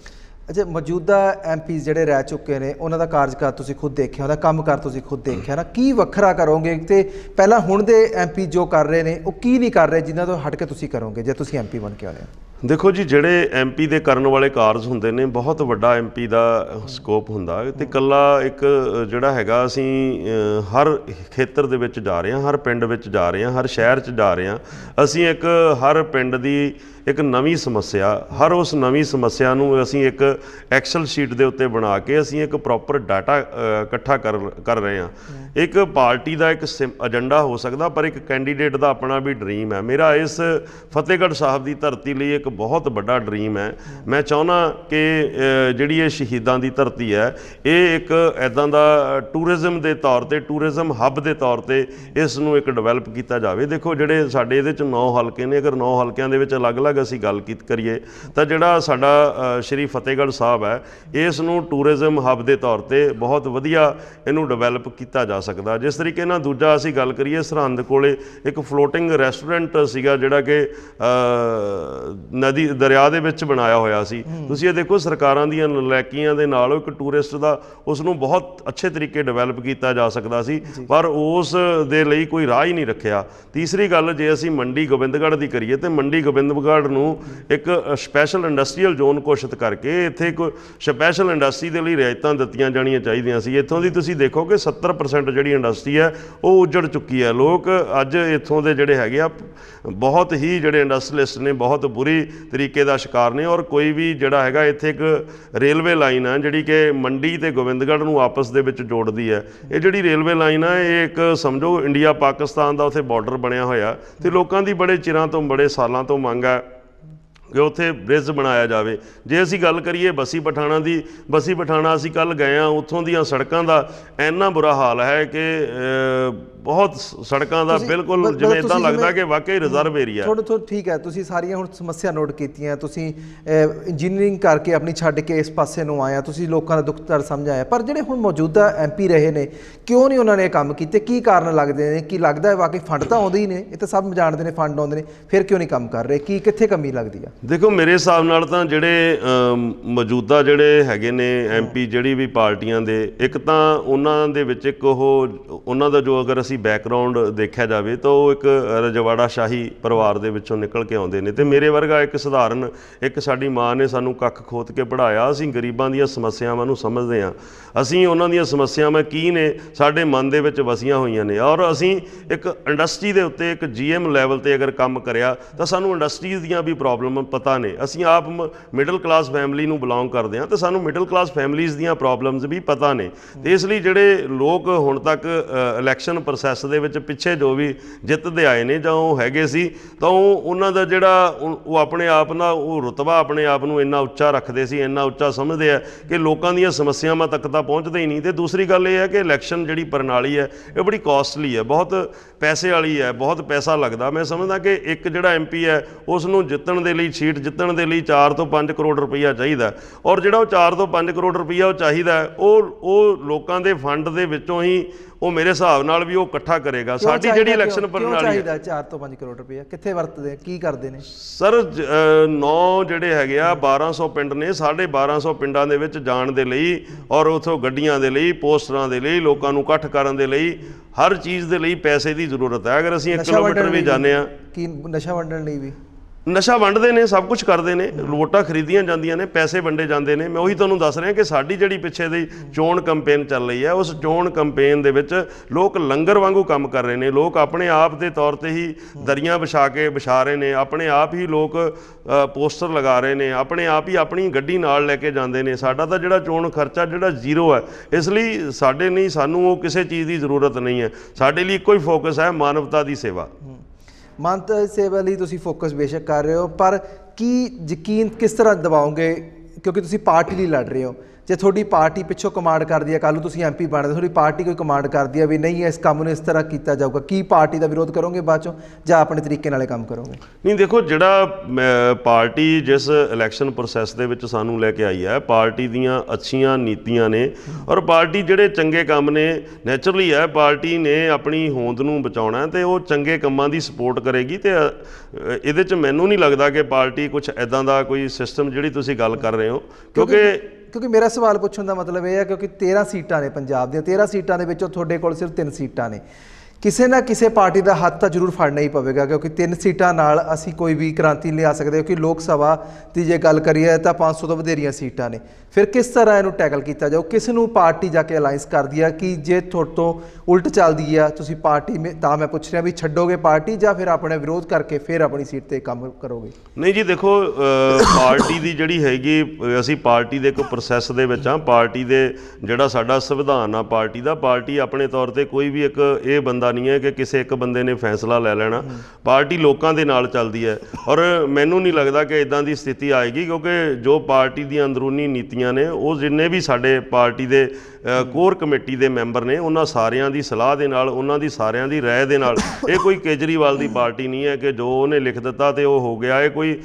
ਅੱਛਾ, ਮੌਜੂਦਾ ਐਮਪੀ ਜਿਹੜੇ ਰਹਿ ਚੁੱਕੇ ਨੇ ਉਹਨਾਂ ਦਾ ਕਾਰਜਕਾਲ ਤੁਸੀਂ ਖੁਦ ਦੇਖਿਆ, ਉਹਦਾ ਕੰਮਕਾਰ ਤੁਸੀਂ ਖੁਦ ਦੇਖਿਆ ਨਾ, ਕੀ ਵੱਖਰਾ ਕਰੋਗੇ ਤੇ ਪਹਿਲਾਂ ਹੁਣ ਦੇ ਐਮਪੀ ਜੋ ਕਰ ਰਹੇ ਨੇ ਉਹ ਕੀ ਨਹੀਂ ਕਰ ਰਹੇ ਜਿਨ੍ਹਾਂ ਤੋਂ ਹਟ ਕੇ ਤੁਸੀਂ ਕਰੋਗੇ ਜੇ ਤੁਸੀਂ ਐਮਪੀ ਬਣ ਕੇ ਆਉਂਦੇ ਹੋ? ਦੇਖੋ ਜੀ, ਜਿਹੜੇ ਐਮਪੀ ਦੇ ਕਰਨ ਵਾਲੇ ਕਾਰਜ ਹੁੰਦੇ ਨੇ, ਬਹੁਤ ਵੱਡਾ ਐਮਪੀ ਦਾ ਸਕੋਪ ਹੁੰਦਾ, ਤੇ ਇਕੱਲਾ ਇੱਕ ਜਿਹੜਾ ਹੈਗਾ, ਅਸੀਂ ਹਰ ਖੇਤਰ ਦੇ ਵਿੱਚ ਜਾ ਰਹੇ ਹਾਂ, ਹਰ ਪਿੰਡ ਵਿੱਚ ਜਾ ਰਹੇ ਹਾਂ, ਹਰ ਸ਼ਹਿਰ 'ਚ ਜਾ ਰਹੇ ਹਾਂ। ਅਸੀਂ ਇੱਕ ਹਰ ਪਿੰਡ ਦੀ ਇੱਕ ਨਵੀਂ ਸਮੱਸਿਆ, ਹਰ ਉਸ ਨਵੀਂ ਸਮੱਸਿਆ ਨੂੰ ਅਸੀਂ ਇੱਕ ਐਕਸਲ ਸ਼ੀਟ ਦੇ ਉੱਤੇ ਬਣਾ ਕੇ ਅਸੀਂ ਇੱਕ ਪ੍ਰੋਪਰ ਡਾਟਾ ਇਕੱਠਾ ਕਰ ਰਹੇ ਹਾਂ। ਇੱਕ ਪਾਰਟੀ ਦਾ ਇੱਕ ਏਜੰਡਾ ਹੋ ਸਕਦਾ, ਪਰ ਇੱਕ ਕੈਂਡੀਡੇਟ ਦਾ ਆਪਣਾ ਵੀ ਡਰੀਮ ਹੈ। ਮੇਰਾ ਇਸ ਫਤਿਹਗੜ੍ਹ ਸਾਹਿਬ ਦੀ ਧਰਤੀ ਲਈ ਇੱਕ ਬਹੁਤ ਵੱਡਾ ਡਰੀਮ ਹੈ। ਮੈਂ ਚਾਹੁੰਦਾ ਕਿ ਜਿਹੜੀ ਇਹ ਸ਼ਹੀਦਾਂ ਦੀ ਧਰਤੀ ਹੈ, ਇਹ ਇੱਕ ਇੱਦਾਂ ਦਾ ਟੂਰਿਜ਼ਮ ਦੇ ਤੌਰ 'ਤੇ, ਟੂਰਿਜ਼ਮ ਹੱਬ ਦੇ ਤੌਰ 'ਤੇ ਇਸ ਨੂੰ ਇੱਕ ਡਿਵੈਲਪ ਕੀਤਾ ਜਾਵੇ। ਦੇਖੋ, ਜਿਹੜੇ ਸਾਡੇ ਇਹਦੇ 'ਚ 9 ਹਲਕੇ ਨੇ, ਅਗਰ 9 ਹਲਕਿਆਂ ਦੇ ਵਿੱਚ ਅਲੱਗ-ਅਲੱਗ ਅਸੀਂ ਗੱਲ ਕਰੀਏ ਤਾਂ ਜਿਹੜਾ ਸਾਡਾ ਸ਼੍ਰੀ ਫਤਿਹਗੜ੍ਹ ਸਾਹਿਬ ਹੈ, ਇਸ ਨੂੰ ਟੂਰਿਜ਼ਮ ਹੱਬ ਦੇ ਤੌਰ ਤੇ ਬਹੁਤ ਵਧੀਆ ਇਹਨੂੰ ਡਿਵੈਲਪ ਕੀਤਾ ਜਾ ਸਕਦਾ। ਜਿਸ ਤਰੀਕੇ ਨਾਲ ਦੂਜਾ ਅਸੀਂ ਗੱਲ ਕਰੀਏ, ਸਰਹੰਦ ਕੋਲੇ ਇੱਕ ਫਲੋਟਿੰਗ ਰੈਸਟੋਰੈਂਟ ਸੀਗਾ ਜਿਹੜਾ ਕਿ ਨਦੀ ਦਰਿਆ ਦੇ ਵਿੱਚ ਬਣਾਇਆ ਹੋਇਆ ਸੀ। ਤੁਸੀਂ ਇਹ ਦੇਖੋ, ਸਰਕਾਰਾਂ ਦੀਆਂ ਨਲਾਇਕੀਆਂ ਦੇ ਨਾਲ ਇੱਕ ਟੂਰਿਸਟ ਦਾ ਉਸ ਨੂੰ ਬਹੁਤ ਅੱਛੇ ਤਰੀਕੇ ਡਿਵੈਲਪ ਕੀਤਾ ਜਾ ਸਕਦਾ ਸੀ, ਪਰ ਉਸ ਦੇ ਲਈ ਕੋਈ ਰਾਹ ਹੀ ਨਹੀਂ ਰੱਖਿਆ। ਤੀਸਰੀ ਗੱਲ, ਜੇ ਅਸੀਂ ਮੰਡੀ ਗੋਬਿੰਦਗੜ੍ਹ ਦੀ ਕਰੀਏ ਤੇ ਮੰਡੀ ਗੋਬਿੰਦਗੜ੍ਹ ਨੂੰ ਇੱਕ ਸਪੈਸ਼ਲ ਇੰਡਸਟਰੀਅਲ ਜ਼ੋਨ ਘੋਸ਼ਿਤ ਕਰਕੇ ਇੱਥੇ ਇੱਕ ਸਪੈਸ਼ਲ ਇੰਡਸਟਰੀ ਦੇ ਲਈ ਰਿਆਇਤਾਂ ਦਿੱਤੀਆਂ ਜਾਣੀਆਂ ਚਾਹੀਦੀਆਂ ਸੀ। ਇੱਥੋਂ ਦੀ ਤੁਸੀਂ ਦੇਖੋ ਕਿ 70% ਜਿਹੜੀ ਇੰਡਸਟਰੀ ਹੈ ਉਹ ਉੱਜੜ ਚੁੱਕੀ ਹੈ। ਲੋਕ ਅੱਜ ਇੱਥੋਂ ਦੇ ਜਿਹੜੇ ਹੈਗੇ ਆ, ਬਹੁਤ ਹੀ ਜਿਹੜੇ ਇੰਡਸਟਰੀਲਿਸਟ ਨੇ, ਬਹੁਤ ਬੁਰੀ ਤਰੀਕੇ ਦਾ ਸ਼ਿਕਾਰ ਨੇ। ਔਰ ਕੋਈ ਵੀ ਜਿਹੜਾ ਹੈਗਾ, ਇੱਥੇ ਇੱਕ ਰੇਲਵੇ ਲਾਈਨ ਹੈ ਜਿਹੜੀ ਕਿ ਮੰਡੀ ਤੇ ਗੋਬਿੰਦਗੜ੍ਹ ਨੂੰ ਆਪਸ ਦੇ ਵਿੱਚ ਜੋੜਦੀ ਹੈ। ਇਹ ਜਿਹੜੀ ਰੇਲਵੇ ਲਾਈਨ ਹੈ, ਇਹ ਇੱਕ ਸਮਝੋ ਇੰਡੀਆ ਪਾਕਿਸਤਾਨ ਦਾ ਉੱਥੇ ਬਾਰਡਰ ਬਣਿਆ ਹੋਇਆ, ਤੇ ਲੋਕਾਂ ਦੀ ਬੜੇ ਚਿਰਾਂ ਤੋਂ, ਬੜੇ ਸਾਲਾਂ ਤੋਂ ਮੰਗ ਹੈ ਕਿ ਉੱਥੇ ਬ੍ਰਿਜ ਬਣਾਇਆ ਜਾਵੇ। ਜੇ ਅਸੀਂ ਗੱਲ ਕਰੀਏ ਬਸੀ ਪਠਾਣਾ ਦੀ, ਬਸੀ ਪਠਾਣਾ ਅਸੀਂ ਕੱਲ੍ਹ ਗਏ ਹਾਂ, ਉੱਥੋਂ ਦੀਆਂ ਸੜਕਾਂ ਦਾ ਇੰਨਾ ਬੁਰਾ ਹਾਲ ਹੈ ਕਿ ਬਹੁਤ ਸੜਕਾਂ ਦਾ ਬਿਲਕੁਲ ਜਿਵੇਂ ਇੱਦਾਂ ਲੱਗਦਾ ਕਿ ਵਾਕਈ ਰਿਜ਼ਰਵ ਏਰੀਆ। ਥੋੜਾ ਠੀਕ ਹੈ, ਤੁਸੀਂ ਸਾਰੀਆਂ ਹੁਣ ਸਮੱਸਿਆ ਨੋਟ ਕੀਤੀਆਂ, ਤੁਸੀਂ ਇੰਜੀਨੀਅਰਿੰਗ ਕਰਕੇ ਆਪਣੀ ਛੱਡ ਕੇ ਇਸ ਪਾਸੇ ਨੂੰ ਆਇਆ, ਤੁਸੀਂ ਲੋਕਾਂ ਦਾ ਦੁੱਖ ਦਰਦ ਸਮਝਾਇਆ, ਪਰ ਜਿਹੜੇ ਹੁਣ ਮੌਜੂਦਾ ਐਮਪੀ ਰਹੇ ਨੇ, ਕਿਉਂ ਨਹੀਂ ਉਹਨਾਂ ਨੇ ਇਹ ਕੰਮ ਕੀਤੇ? ਕੀ ਕਾਰਨ ਲੱਗਦੇ ਨੇ? ਕੀ ਲੱਗਦਾ ਹੈ ਵਾਕਈ ਫੰਡ ਤਾਂ ਆਉਂਦੇ ਹੀ ਨੇ, ਇਹ ਤਾਂ ਸਭ ਜਾਣਦੇ ਨੇ ਫੰਡ ਆਉਂਦੇ ਨੇ, ਫਿਰ ਕਿਉਂ ਨਹੀਂ ਕੰਮ ਕਰ ਰਹੇ? ਕੀ ਕਿੱਥੇ ਕਮੀ ਲੱਗਦੀ ਆ? ਦੇਖੋ, ਮੇਰੇ ਹਿਸਾਬ ਨਾਲ ਤਾਂ ਜਿਹੜੇ ਮੌਜੂਦਾ ਜਿਹੜੇ ਹੈਗੇ ਨੇ ਐਮਪੀ, ਜਿਹੜੀ ਵੀ ਪਾਰਟੀਆਂ ਦੇ, ਇੱਕ ਤਾਂ ਉਹਨਾਂ ਦੇ ਵਿੱਚ ਇੱਕ ਉਹਨਾਂ ਦਾ ਜੋ ਅਗਰ ਅਸੀਂ ਬੈਕਗਰਾਉਂਡ ਦੇਖਿਆ ਜਾਵੇ ਤਾਂ ਉਹ ਇੱਕ ਰਜਵਾੜਾ ਸ਼ਾਹੀ ਪਰਿਵਾਰ ਦੇ ਵਿੱਚੋਂ ਨਿਕਲ ਕੇ ਆਉਂਦੇ ਨੇ। ਤੇ ਮੇਰੇ ਵਰਗਾ ਇੱਕ ਸਧਾਰਨ, ਇੱਕ ਸਾਡੀ ਮਾਂ ਨੇ ਸਾਨੂੰ ਕੱਖ ਖੋਤ ਕੇ ਪੜ੍ਹਾਇਆ, ਅਸੀਂ ਗਰੀਬਾਂ ਦੀਆਂ ਸਮੱਸਿਆਵਾਂ ਨੂੰ ਸਮਝਦੇ ਹਾਂ, ਅਸੀਂ ਉਹਨਾਂ ਦੀਆਂ ਸਮੱਸਿਆਵਾਂ ਕੀ ਨੇ ਸਾਡੇ ਮਨ ਦੇ ਵਿੱਚ ਵਸੀਆਂ ਹੋਈਆਂ ਨੇ। ਔਰ ਅਸੀਂ ਇੱਕ ਇੰਡਸਟਰੀ ਦੇ ਉੱਤੇ ਇੱਕ GM ਲੈਵਲ ਤੇ ਅਗਰ ਕੰਮ ਕਰਿਆ ਤਾਂ ਸਾਨੂੰ ਇੰਡਸਟਰੀਜ਼ ਦੀਆਂ ਵੀ ਪ੍ਰੋਬਲਮ ਪਤਾ ਨੇ। ਅਸੀਂ ਆਪ ਮਿਡਲ ਕਲਾਸ ਫੈਮਿਲੀ ਨੂੰ ਬਿਲੋਂਗ ਕਰਦੇ ਹਾਂ, ਤੇ ਸਾਨੂੰ ਮਿਡਲ ਕਲਾਸ ਫੈਮਿਲੀਜ਼ ਦੀਆਂ ਪ੍ਰੋਬਲਮਸ ਵੀ ਪਤਾ ਨੇ। ਤੇ ਇਸ ਲਈ ਜਿਹੜੇ ਲੋਕ ਹੁਣ ਤੱਕ ਇਲੈਕਸ਼ਨ ਪ੍ਰੋਸੈਸ ਦੇ ਵਿੱਚ ਪਿੱਛੇ ਜੋ ਵੀ ਜਿੱਤਦੇ ਆਏ ਨੇ ਜਾਂ ਉਹ ਹੈਗੇ ਸੀ, ਤਾਂ ਉਹਨਾਂ ਦਾ ਜਿਹੜਾ ਉਹ ਆਪਣੇ ਆਪ ਨਾਲ ਉਹ ਰੁਤਬਾ ਆਪਣੇ ਆਪ ਨੂੰ ਇੰਨਾ ਉੱਚਾ ਰੱਖਦੇ ਸੀ, ਇੰਨਾ ਉੱਚਾ ਸਮਝਦੇ ਆ ਕਿ ਲੋਕਾਂ ਦੀਆਂ ਸਮੱਸਿਆਵਾਂ ਤੱਕ ਤਾਂ ਪਹੁੰਚਦੇ ਹੀ ਨਹੀਂ। ਤੇ ਦੂਸਰੀ ਗੱਲ ਇਹ ਹੈ ਕਿ ਇਲੈਕਸ਼ਨ ਜਿਹੜੀ ਪ੍ਰਣਾਲੀ ਹੈ ਇਹ ਬੜੀ ਕਾਸਟਲੀ ਹੈ, ਬਹੁਤ ਪੈਸੇ ਵਾਲੀ ਹੈ, ਬਹੁਤ ਪੈਸਾ ਲੱਗਦਾ। ਮੈਂ ਸਮਝਦਾ ਕਿ ਇੱਕ ਜਿਹੜਾ MP ਹੈ ਉਸ ਨੂੰ ਜਿੱਤਣ ਦੇ ਲਈ, ਸੀਟ ਜਿੱਤਣ ਦੇ ਲਈ 4 ਤੋਂ 5 ਕਰੋੜ ਰੁਪਈਆ ਚਾਹੀਦਾ। ਔਰ ਜਿਹੜਾ ਉਹ 4 ਤੋਂ 5 ਕਰੋੜ ਰੁਪਈਆ ਉਹ ਚਾਹੀਦਾ, ਉਹ ਲੋਕਾਂ ਦੇ ਫੰਡ ਦੇ ਵਿੱਚੋਂ ਹੀ ਉਹ ਮੇਰੇ ਹਿਸਾਬ ਨਾਲ ਵੀ ਉਹ ਇਕੱਠਾ ਕਰੇਗਾ। ਸਾਡੀ ਜਿਹੜੀ ਇਲੈਕਸ਼ਨ ਪ੍ਰਣਾਲੀ ਚਾਹੀਦਾ 4 ਤੋਂ 5 ਕਰੋੜ ਰੁਪਈਆ ਕਿੱਥੇ ਵਰਤਦੇ, ਕੀ ਕਰਦੇ ਨੇ ਸਰ? 9 ਜਿਹੜੇ ਹੈਗੇ ਆ 1200 ਪਿੰਡ ਨੇ, 1250 ਪਿੰਡਾਂ ਦੇ ਵਿੱਚ ਜਾਣ ਦੇ ਲਈ, ਔਰ ਉੱਥੋਂ ਗੱਡੀਆਂ ਦੇ ਲਈ, ਪੋਸਟਰਾਂ ਦੇ ਲਈ, ਲੋਕਾਂ ਨੂੰ ਇਕੱਠ ਕਰਨ ਦੇ ਲਈ, ਹਰ ਚੀਜ਼ ਦੇ ਲਈ ਪੈਸੇ ਦੀ ਜ਼ਰੂਰਤ ਹੈ। ਅਗਰ ਅਸੀਂ 1 ਕਿਲੋਮੀਟਰ ਵੀ ਜਾਂਦੇ ਹਾਂ, ਕੀ ਨਸ਼ਾ ਵੰਡਣ ਲਈ ਵੀ ਨਸ਼ਾ ਵੰਡਦੇ ਨੇ, ਸਭ ਕੁਝ ਕਰਦੇ ਨੇ, ਵੋਟਾਂ ਖਰੀਦੀਆਂ ਜਾਂਦੀਆਂ ਨੇ, ਪੈਸੇ ਵੰਡੇ ਜਾਂਦੇ ਨੇ। ਮੈਂ ਉਹੀ ਤੁਹਾਨੂੰ ਦੱਸ ਰਿਹਾ ਕਿ ਸਾਡੀ ਜਿਹੜੀ ਪਿੱਛੇ ਦੀ ਚੋਣ ਕੰਪੇਨ ਚੱਲ ਰਹੀ ਹੈ, ਉਸ ਚੋਣ ਕੰਪੇਨ ਦੇ ਵਿੱਚ ਲੋਕ ਲੰਗਰ ਵਾਂਗੂ ਕੰਮ ਕਰ ਰਹੇ ਨੇ। ਲੋਕ ਆਪਣੇ ਆਪ ਦੇ ਤੌਰ ਤੇ ਹੀ ਦਰੀਆਂ ਵਿਛਾ ਰਹੇ ਨੇ, ਆਪਣੇ ਆਪ ਹੀ ਲੋਕ ਪੋਸਟਰ ਲਗਾ ਰਹੇ ਨੇ, ਆਪਣੇ ਆਪ ਹੀ ਆਪਣੀ ਗੱਡੀ ਨਾਲ ਲੈ ਕੇ ਜਾਂਦੇ ਨੇ। ਸਾਡਾ ਤਾਂ ਜਿਹੜਾ ਚੋਣ ਖਰਚਾ ਜਿਹੜਾ 0 ਹੈ, ਇਸ ਲਈ ਸਾਡੇ ਨਹੀਂ, ਸਾਨੂੰ ਉਹ ਕਿਸੇ ਚੀਜ਼ ਦੀ ਜ਼ਰੂਰਤ ਨਹੀਂ ਹੈ। ਸਾਡੇ ਲਈ ਇੱਕੋ ਹੀ ਫੋਕਸ ਹੈ, ਮਾਨਵਤਾ ਦੀ ਸੇਵਾ। ਮਾਨਵਤਾ ਸੇਵਾ ਲਈ ਤੁਸੀਂ ਫੋਕਸ ਬੇਸ਼ੱਕ ਕਰ ਰਹੇ ਹੋ, ਪਰ ਕੀ ਯਕੀਨ ਕਿਸ ਤਰ੍ਹਾਂ ਦਿਵਾਓਗੇ? ਕਿਉਂਕਿ ਤੁਸੀਂ ਪਾਰਟੀ ਲਈ ਲੜ ਰਹੇ ਹੋ, ਜੇ ਤੁਹਾਡੀ ਪਾਰਟੀ ਪਿੱਛੋਂ ਕਮਾਂਡ ਕਰਦੀ ਹੈ, ਕੱਲ੍ਹ ਨੂੰ ਤੁਸੀਂ MP ਬਣਦੇ, ਤੁਹਾਡੀ ਪਾਰਟੀ ਕੋਈ ਕਮਾਂਡ ਕਰਦੀ ਹੈ ਵੀ ਨਹੀਂ ਇਸ ਕੰਮ ਨੂੰ ਇਸ ਤਰ੍ਹਾਂ ਕੀਤਾ ਜਾਊਗਾ, ਕੀ ਪਾਰਟੀ ਦਾ ਵਿਰੋਧ ਕਰੋਗੇ ਬਾਅਦ ਚੋਂ ਜਾਂ ਆਪਣੇ ਤਰੀਕੇ ਨਾਲੇ ਕੰਮ ਕਰੋਗੇ? ਨਹੀਂ ਦੇਖੋ, ਜਿਹੜਾ ਪਾਰਟੀ ਜਿਸ ਇਲੈਕਸ਼ਨ ਪ੍ਰੋਸੈਸ ਦੇ ਵਿੱਚ ਸਾਨੂੰ ਲੈ ਕੇ ਆਈ ਹੈ, ਪਾਰਟੀ ਦੀਆਂ ਅੱਛੀਆਂ ਨੀਤੀਆਂ ਨੇ ਔਰ ਪਾਰਟੀ ਜਿਹੜੇ ਚੰਗੇ ਕੰਮ ਨੇ, ਨੈਚੁਰਲੀ ਹੈ ਪਾਰਟੀ ਨੇ ਆਪਣੀ ਹੋਂਦ ਨੂੰ ਬਚਾਉਣਾ ਤੇ ਉਹ ਚੰਗੇ ਕੰਮਾਂ ਦੀ ਸਪੋਰਟ ਕਰੇਗੀ। ਤੇ ਇਹਦੇ 'ਚ ਮੈਨੂੰ ਨਹੀਂ ਲੱਗਦਾ ਕਿ ਪਾਰਟੀ ਕੁਛ ਇੱਦਾਂ ਦਾ ਕੋਈ ਸਿਸਟਮ ਜਿਹੜੀ ਤੁਸੀਂ ਗੱਲ ਕਰ ਰਹੇ ਹੋ, ਕਿਉਂਕਿ ਮੇਰਾ ਸਵਾਲ ਪੁੱਛਣ ਦਾ ਮਤਲਬ ਇਹ ਹੈ ਕਿਉਂਕਿ 13 ਸੀਟਾਂ ਨੇ ਪੰਜਾਬ ਦੀਆਂ, 13 ਸੀਟਾਂ ਦੇ ਵਿੱਚੋਂ ਤੁਹਾਡੇ ਕੋਲ ਸਿਰਫ 3 ਸੀਟਾਂ ਨੇ। ਕਿਸੇ ਨਾ ਕਿਸੇ ਪਾਰਟੀ ਦਾ ਹੱਥ ਤਾਂ ਜ਼ਰੂਰ ਫੜਨਾ ਹੀ ਪਵੇਗਾ ਕਿਉਂਕਿ 3 ਸੀਟਾਂ ਨਾਲ ਅਸੀਂ ਕੋਈ ਵੀ ਕ੍ਰਾਂਤੀ ਲਿਆ ਸਕਦੇ ਹਾਂ। ਕਿਉਂਕਿ ਲੋਕ ਸਭਾ ਦੀ ਜੇ ਗੱਲ ਕਰੀਏ ਤਾਂ 500 ਤੋਂ ਵਧੇਰੀਆਂ ਸੀਟਾਂ ਨੇ। ਫਿਰ ਕਿਸ ਤਰ੍ਹਾਂ ਇਹਨੂੰ ਟੈਕਲ ਕੀਤਾ ਜਾਊ? ਕਿਸ ਨੂੰ ਪਾਰਟੀ ਜਾ ਕੇ ਅਲਾਈਅੰਸ ਕਰਦੀ ਆ ਕਿ ਜੇ ਤੁਹਾਡੇ ਤੋਂ ਉਲਟ ਚੱਲਦੀ ਆ ਤੁਸੀਂ ਪਾਰਟੀ ਤਾਂ ਮੈਂ ਪੁੱਛ ਰਿਹਾ ਵੀ ਛੱਡੋਗੇ ਪਾਰਟੀ ਜਾਂ ਫਿਰ ਆਪਣੇ ਵਿਰੋਧ ਕਰਕੇ ਫਿਰ ਆਪਣੀ ਸੀਟ ਤੇ ਕੰਮ ਕਰੋਗੇ? ਨਹੀਂ ਜੀ ਦੇਖੋ, ਪਾਰਟੀ ਦੀ ਜਿਹੜੀ ਹੈਗੀ, ਅਸੀਂ ਪਾਰਟੀ ਦੇ ਇੱਕ ਪ੍ਰੋਸੈਸ ਦੇ ਵਿੱਚ ਆ। ਪਾਰਟੀ ਦੇ ਜਿਹੜਾ ਸਾਡਾ ਸੰਵਿਧਾਨ ਆ ਪਾਰਟੀ ਦਾ, ਪਾਰਟੀ ਆਪਣੇ ਤੌਰ ਤੇ ਕੋਈ ਵੀ ਇੱਕ ਇਹ ਬੰਦਾ ਨਹੀਂ ਹੈ ਕਿ ਕਿਸੇ ਇੱਕ ਬੰਦੇ ਨੇ ਫੈਸਲਾ ਲੈ ਲੈਣਾ। ਪਾਰਟੀ ਲੋਕਾਂ ਦੇ ਨਾਲ ਚੱਲਦੀ ਹੈ ਔਰ ਮੈਨੂੰ ਨਹੀਂ ਲੱਗਦਾ ਕਿ ਇਦਾਂ ਦੀ ਸਥਿਤੀ ਆਏਗੀ ਕਿਉਂਕਿ ਜੋ ਪਾਰਟੀ ਦੀਆਂ ਅੰਦਰੂਨੀ ਨੀਤੀਆਂ ਨੇ ਉਹ ਜਿੰਨੇ ਵੀ ਸਾਡੇ ਪਾਰਟੀ ਦੇ ਕੋਰ ਕਮੇਟੀ ਦੇ ਮੈਂਬਰ ਨੇ ਉਹਨਾਂ ਸਾਰਿਆਂ ਦੀ ਸਲਾਹ ਦੇ ਨਾਲ, ਉਹਨਾਂ ਦੀ ਸਾਰਿਆਂ ਦੀ ਰਾਏ ਦੇ ਨਾਲ, ਇਹ ਕੋਈ ਕੇਜਰੀਵਾਲ ਦੀ ਪਾਰਟੀ ਨਹੀਂ ਹੈ ਕਿ ਜੋ ਉਹਨੇ ਲਿਖ ਦਿੱਤਾ ਤੇ ਉਹ ਹੋ ਗਿਆ। ਇਹ ਕੋਈ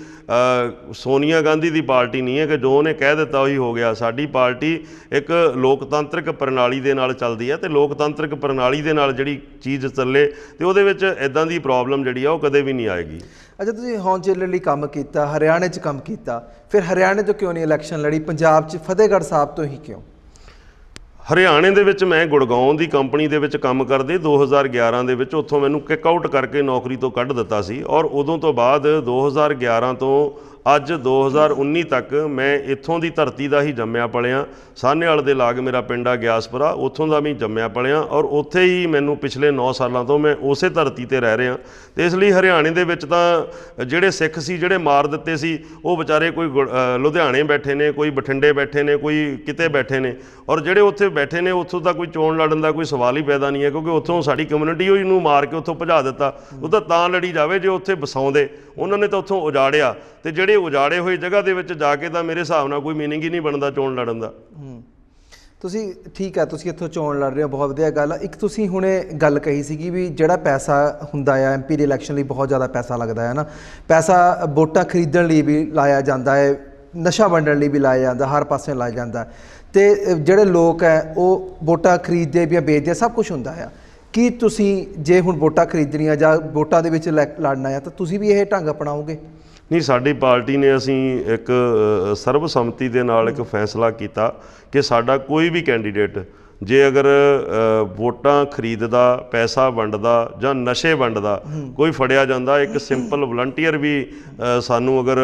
ਸੋਨੀਆ ਗਾਂਧੀ ਦੀ ਪਾਰਟੀ ਨਹੀਂ ਹੈ ਕਿ ਜੋ ਉਹਨੇ ਕਹਿ ਦਿੱਤਾ ਉਹੀ ਹੋ ਗਿਆ। ਸਾਡੀ ਪਾਰਟੀ ਇੱਕ ਲੋਕਤੰਤਰਿਕ ਪ੍ਰਣਾਲੀ ਦੇ ਨਾਲ ਚੱਲਦੀ ਹੈ ਤੇ ਲੋਕਤੰਤਰਿਕ ਪ੍ਰਣਾਲੀ ਦੇ ਨਾਲ ਜਿਹੜੀ ਚੀਜ਼ ਚੱਲੇ ਤੇ ਉਹਦੇ ਵਿੱਚ ਇੱਦਾਂ ਦੀ ਪ੍ਰੋਬਲਮ ਜਿਹੜੀ ਆ ਉਹ ਕਦੇ ਵੀ ਨਹੀਂ ਆਏਗੀ। ਅੱਛਾ, ਤੁਸੀਂ ਹੋਂਦ ਜ਼ਿਲ੍ਹੇ ਲਈ ਕੰਮ ਕੀਤਾ, ਹਰਿਆਣੇ 'ਚ ਕੰਮ ਕੀਤਾ, ਫਿਰ ਹਰਿਆਣੇ ਤੋਂ ਕਿਉਂ ਨਹੀਂ ਇਲੈਕਸ਼ਨ ਲੜੀ? ਪੰਜਾਬ 'ਚ ਫਤਿਹਗੜ੍ਹ ਸਾਹਿਬ ਤੋਂ ਹੀ ਕਿਉਂ? ਹਰਿਆਣੇ ਦੇ ਵਿੱਚ ਮੈਂ ਗੁੜਗਾਉਂ ਦੀ ਕੰਪਨੀ ਦੇ ਵਿੱਚ ਕੰਮ ਕਰਦੇ 2011 ਦੇ ਵਿੱਚ ਉੱਥੋਂ ਮੈਨੂੰ ਕਿੱਕ ਆਊਟ ਕਰਕੇ ਨੌਕਰੀ ਤੋਂ ਕੱਢ ਦਿੱਤਾ ਸੀ ਔਰ ਉਦੋਂ ਤੋਂ ਬਾਅਦ 2011 ਤੋਂ ਅੱਜ 2019 ਤੱਕ ਮੈਂ ਇੱਥੋਂ ਦੀ ਧਰਤੀ ਦਾ ਹੀ ਜੰਮਿਆ ਪਲਿਆ। ਸਾਹਨੇਵਾਲ ਦੇ ਲਾਗ ਮੇਰਾ ਪਿੰਡ ਆ ਗਿਆਸਪੁਰਾ, ਉੱਥੋਂ ਦਾ ਵੀ ਜੰਮਿਆ ਪਲਿਆ ਔਰ ਉੱਥੇ ਹੀ ਮੈਨੂੰ ਪਿਛਲੇ 9 ਸਾਲਾਂ ਤੋਂ ਮੈਂ ਉਸੇ ਧਰਤੀ ਤੇ ਰਹਿ ਰਿਹਾ। ਤੇ ਇਸ ਲਈ ਹਰਿਆਣੇ ਦੇ ਵਿੱਚ ਤਾਂ ਜਿਹੜੇ ਸਿੱਖ ਸੀ ਜਿਹੜੇ ਮਾਰ ਦਿੱਤੇ ਸੀ ਉਹ ਵਿਚਾਰੇ ਕੋਈ ਲੁਧਿਆਣੇ ਬੈਠੇ ਨੇ, ਕੋਈ ਬਠਿੰਡੇ ਬੈਠੇ ਨੇ, ਕੋਈ ਕਿਤੇ ਬੈਠੇ ਨੇ ਔਰ ਜਿਹੜੇ ਉੱਥੇ ਬੈਠੇ ਨੇ ਉੱਥੋਂ ਦਾ ਕੋਈ ਚੋਣ ਲੜਨ ਦਾ ਕੋਈ ਸਵਾਲ ਹੀ ਪੈਦਾ ਨਹੀਂ ਹੈ ਕਿਉਂਕਿ ਉੱਥੋਂ ਸਾਡੀ ਕਮਿਊਨਿਟੀ ਹੋਈ ਨੂੰ ਮਾਰ ਕੇ ਉੱਥੋਂ ਭਜਾ ਦਿੱਤਾ। ਉਹ ਤਾਂ ਲੜੀ ਜਾਵੇ ਜੇ ਉੱਥੇ ਵਸਾਉਂਦੇ, ਉਹਨਾਂ ਨੇ ਤਾਂ ਉੱਥੋਂ ਉਜਾੜਿਆ ਤੇ ਜਿਹੜੇ ਉਜਾੜੇ ਹੋਏ ਜਗ੍ਹਾ ਦੇ ਵਿੱਚ ਜਾ ਕੇ ਤਾਂ ਮੇਰੇ ਹਿਸਾਬ ਨਾਲ ਕੋਈ ਮੀਨਿੰਗ ਹੀ ਨਹੀਂ ਬਣਦਾ ਚੋਣ ਲੜਨ ਦਾ। ਤੁਸੀਂ ਠੀਕ ਹੈ, ਤੁਸੀਂ ਇੱਥੋਂ ਚੋਣ ਲੜ ਰਹੇ ਹੋ, ਬਹੁਤ ਵਧੀਆ ਗੱਲ ਆ। ਇੱਕ ਤੁਸੀਂ ਹੁਣੇ ਗੱਲ ਕਹੀ ਸੀਗੀ ਵੀ ਜਿਹੜਾ ਪੈਸਾ ਹੁੰਦਾ ਆ MP ਦੇ ਇਲੈਕਸ਼ਨ ਲਈ ਬਹੁਤ ਜ਼ਿਆਦਾ ਪੈਸਾ ਲੱਗਦਾ ਹੈ ਨਾ, ਪੈਸਾ ਵੋਟਾਂ ਖਰੀਦਣ ਲਈ ਵੀ ਲਾਇਆ ਜਾਂਦਾ ਹੈ, ਨਸ਼ਾ ਵੰਡਣ ਲਈ ਵੀ ਲਾਇਆ ਜਾਂਦਾ, ਹਰ ਪਾਸੇ ਲਾਇਆ ਜਾਂਦਾ ਤੇ ਜਿਹੜੇ ਲੋਕ ਹੈ ਉਹ ਵੋਟਾਂ ਖਰੀਦਦੇ ਵੀ ਵੇਚਦੇ, ਸਭ ਕੁਝ ਹੁੰਦਾ ਆ। ਕੀ ਤੁਸੀਂ ਜੇ ਹੁਣ ਵੋਟਾਂ ਖਰੀਦਣੀਆਂ ਜਾਂ ਵੋਟਾਂ ਦੇ ਵਿੱਚ ਲੜਨਾ ਆ ਤਾਂ ਤੁਸੀਂ ਵੀ ਇਹ ਢੰਗ ਅਪਣਾਓਗੇ? ਨਹੀਂ, ਸਾਡੀ ਪਾਰਟੀ ਨੇ ਅਸੀਂ ਇੱਕ ਸਰਬਸੰਮਤੀ ਦੇ ਨਾਲ ਇੱਕ ਫੈਸਲਾ ਕੀਤਾ ਕਿ ਸਾਡਾ ਕੋਈ ਵੀ ਕੈਂਡੀਡੇਟ ਜੇ ਅਗਰ ਵੋਟਾਂ ਖਰੀਦਦਾ, ਪੈਸਾ ਵੰਡਦਾ ਜਾਂ ਨਸ਼ੇ ਵੰਡਦਾ ਕੋਈ ਫੜਿਆ ਜਾਂਦਾ, ਇੱਕ ਸਿੰਪਲ ਵਲੰਟੀਅਰ ਵੀ ਸਾਨੂੰ ਅਗਰ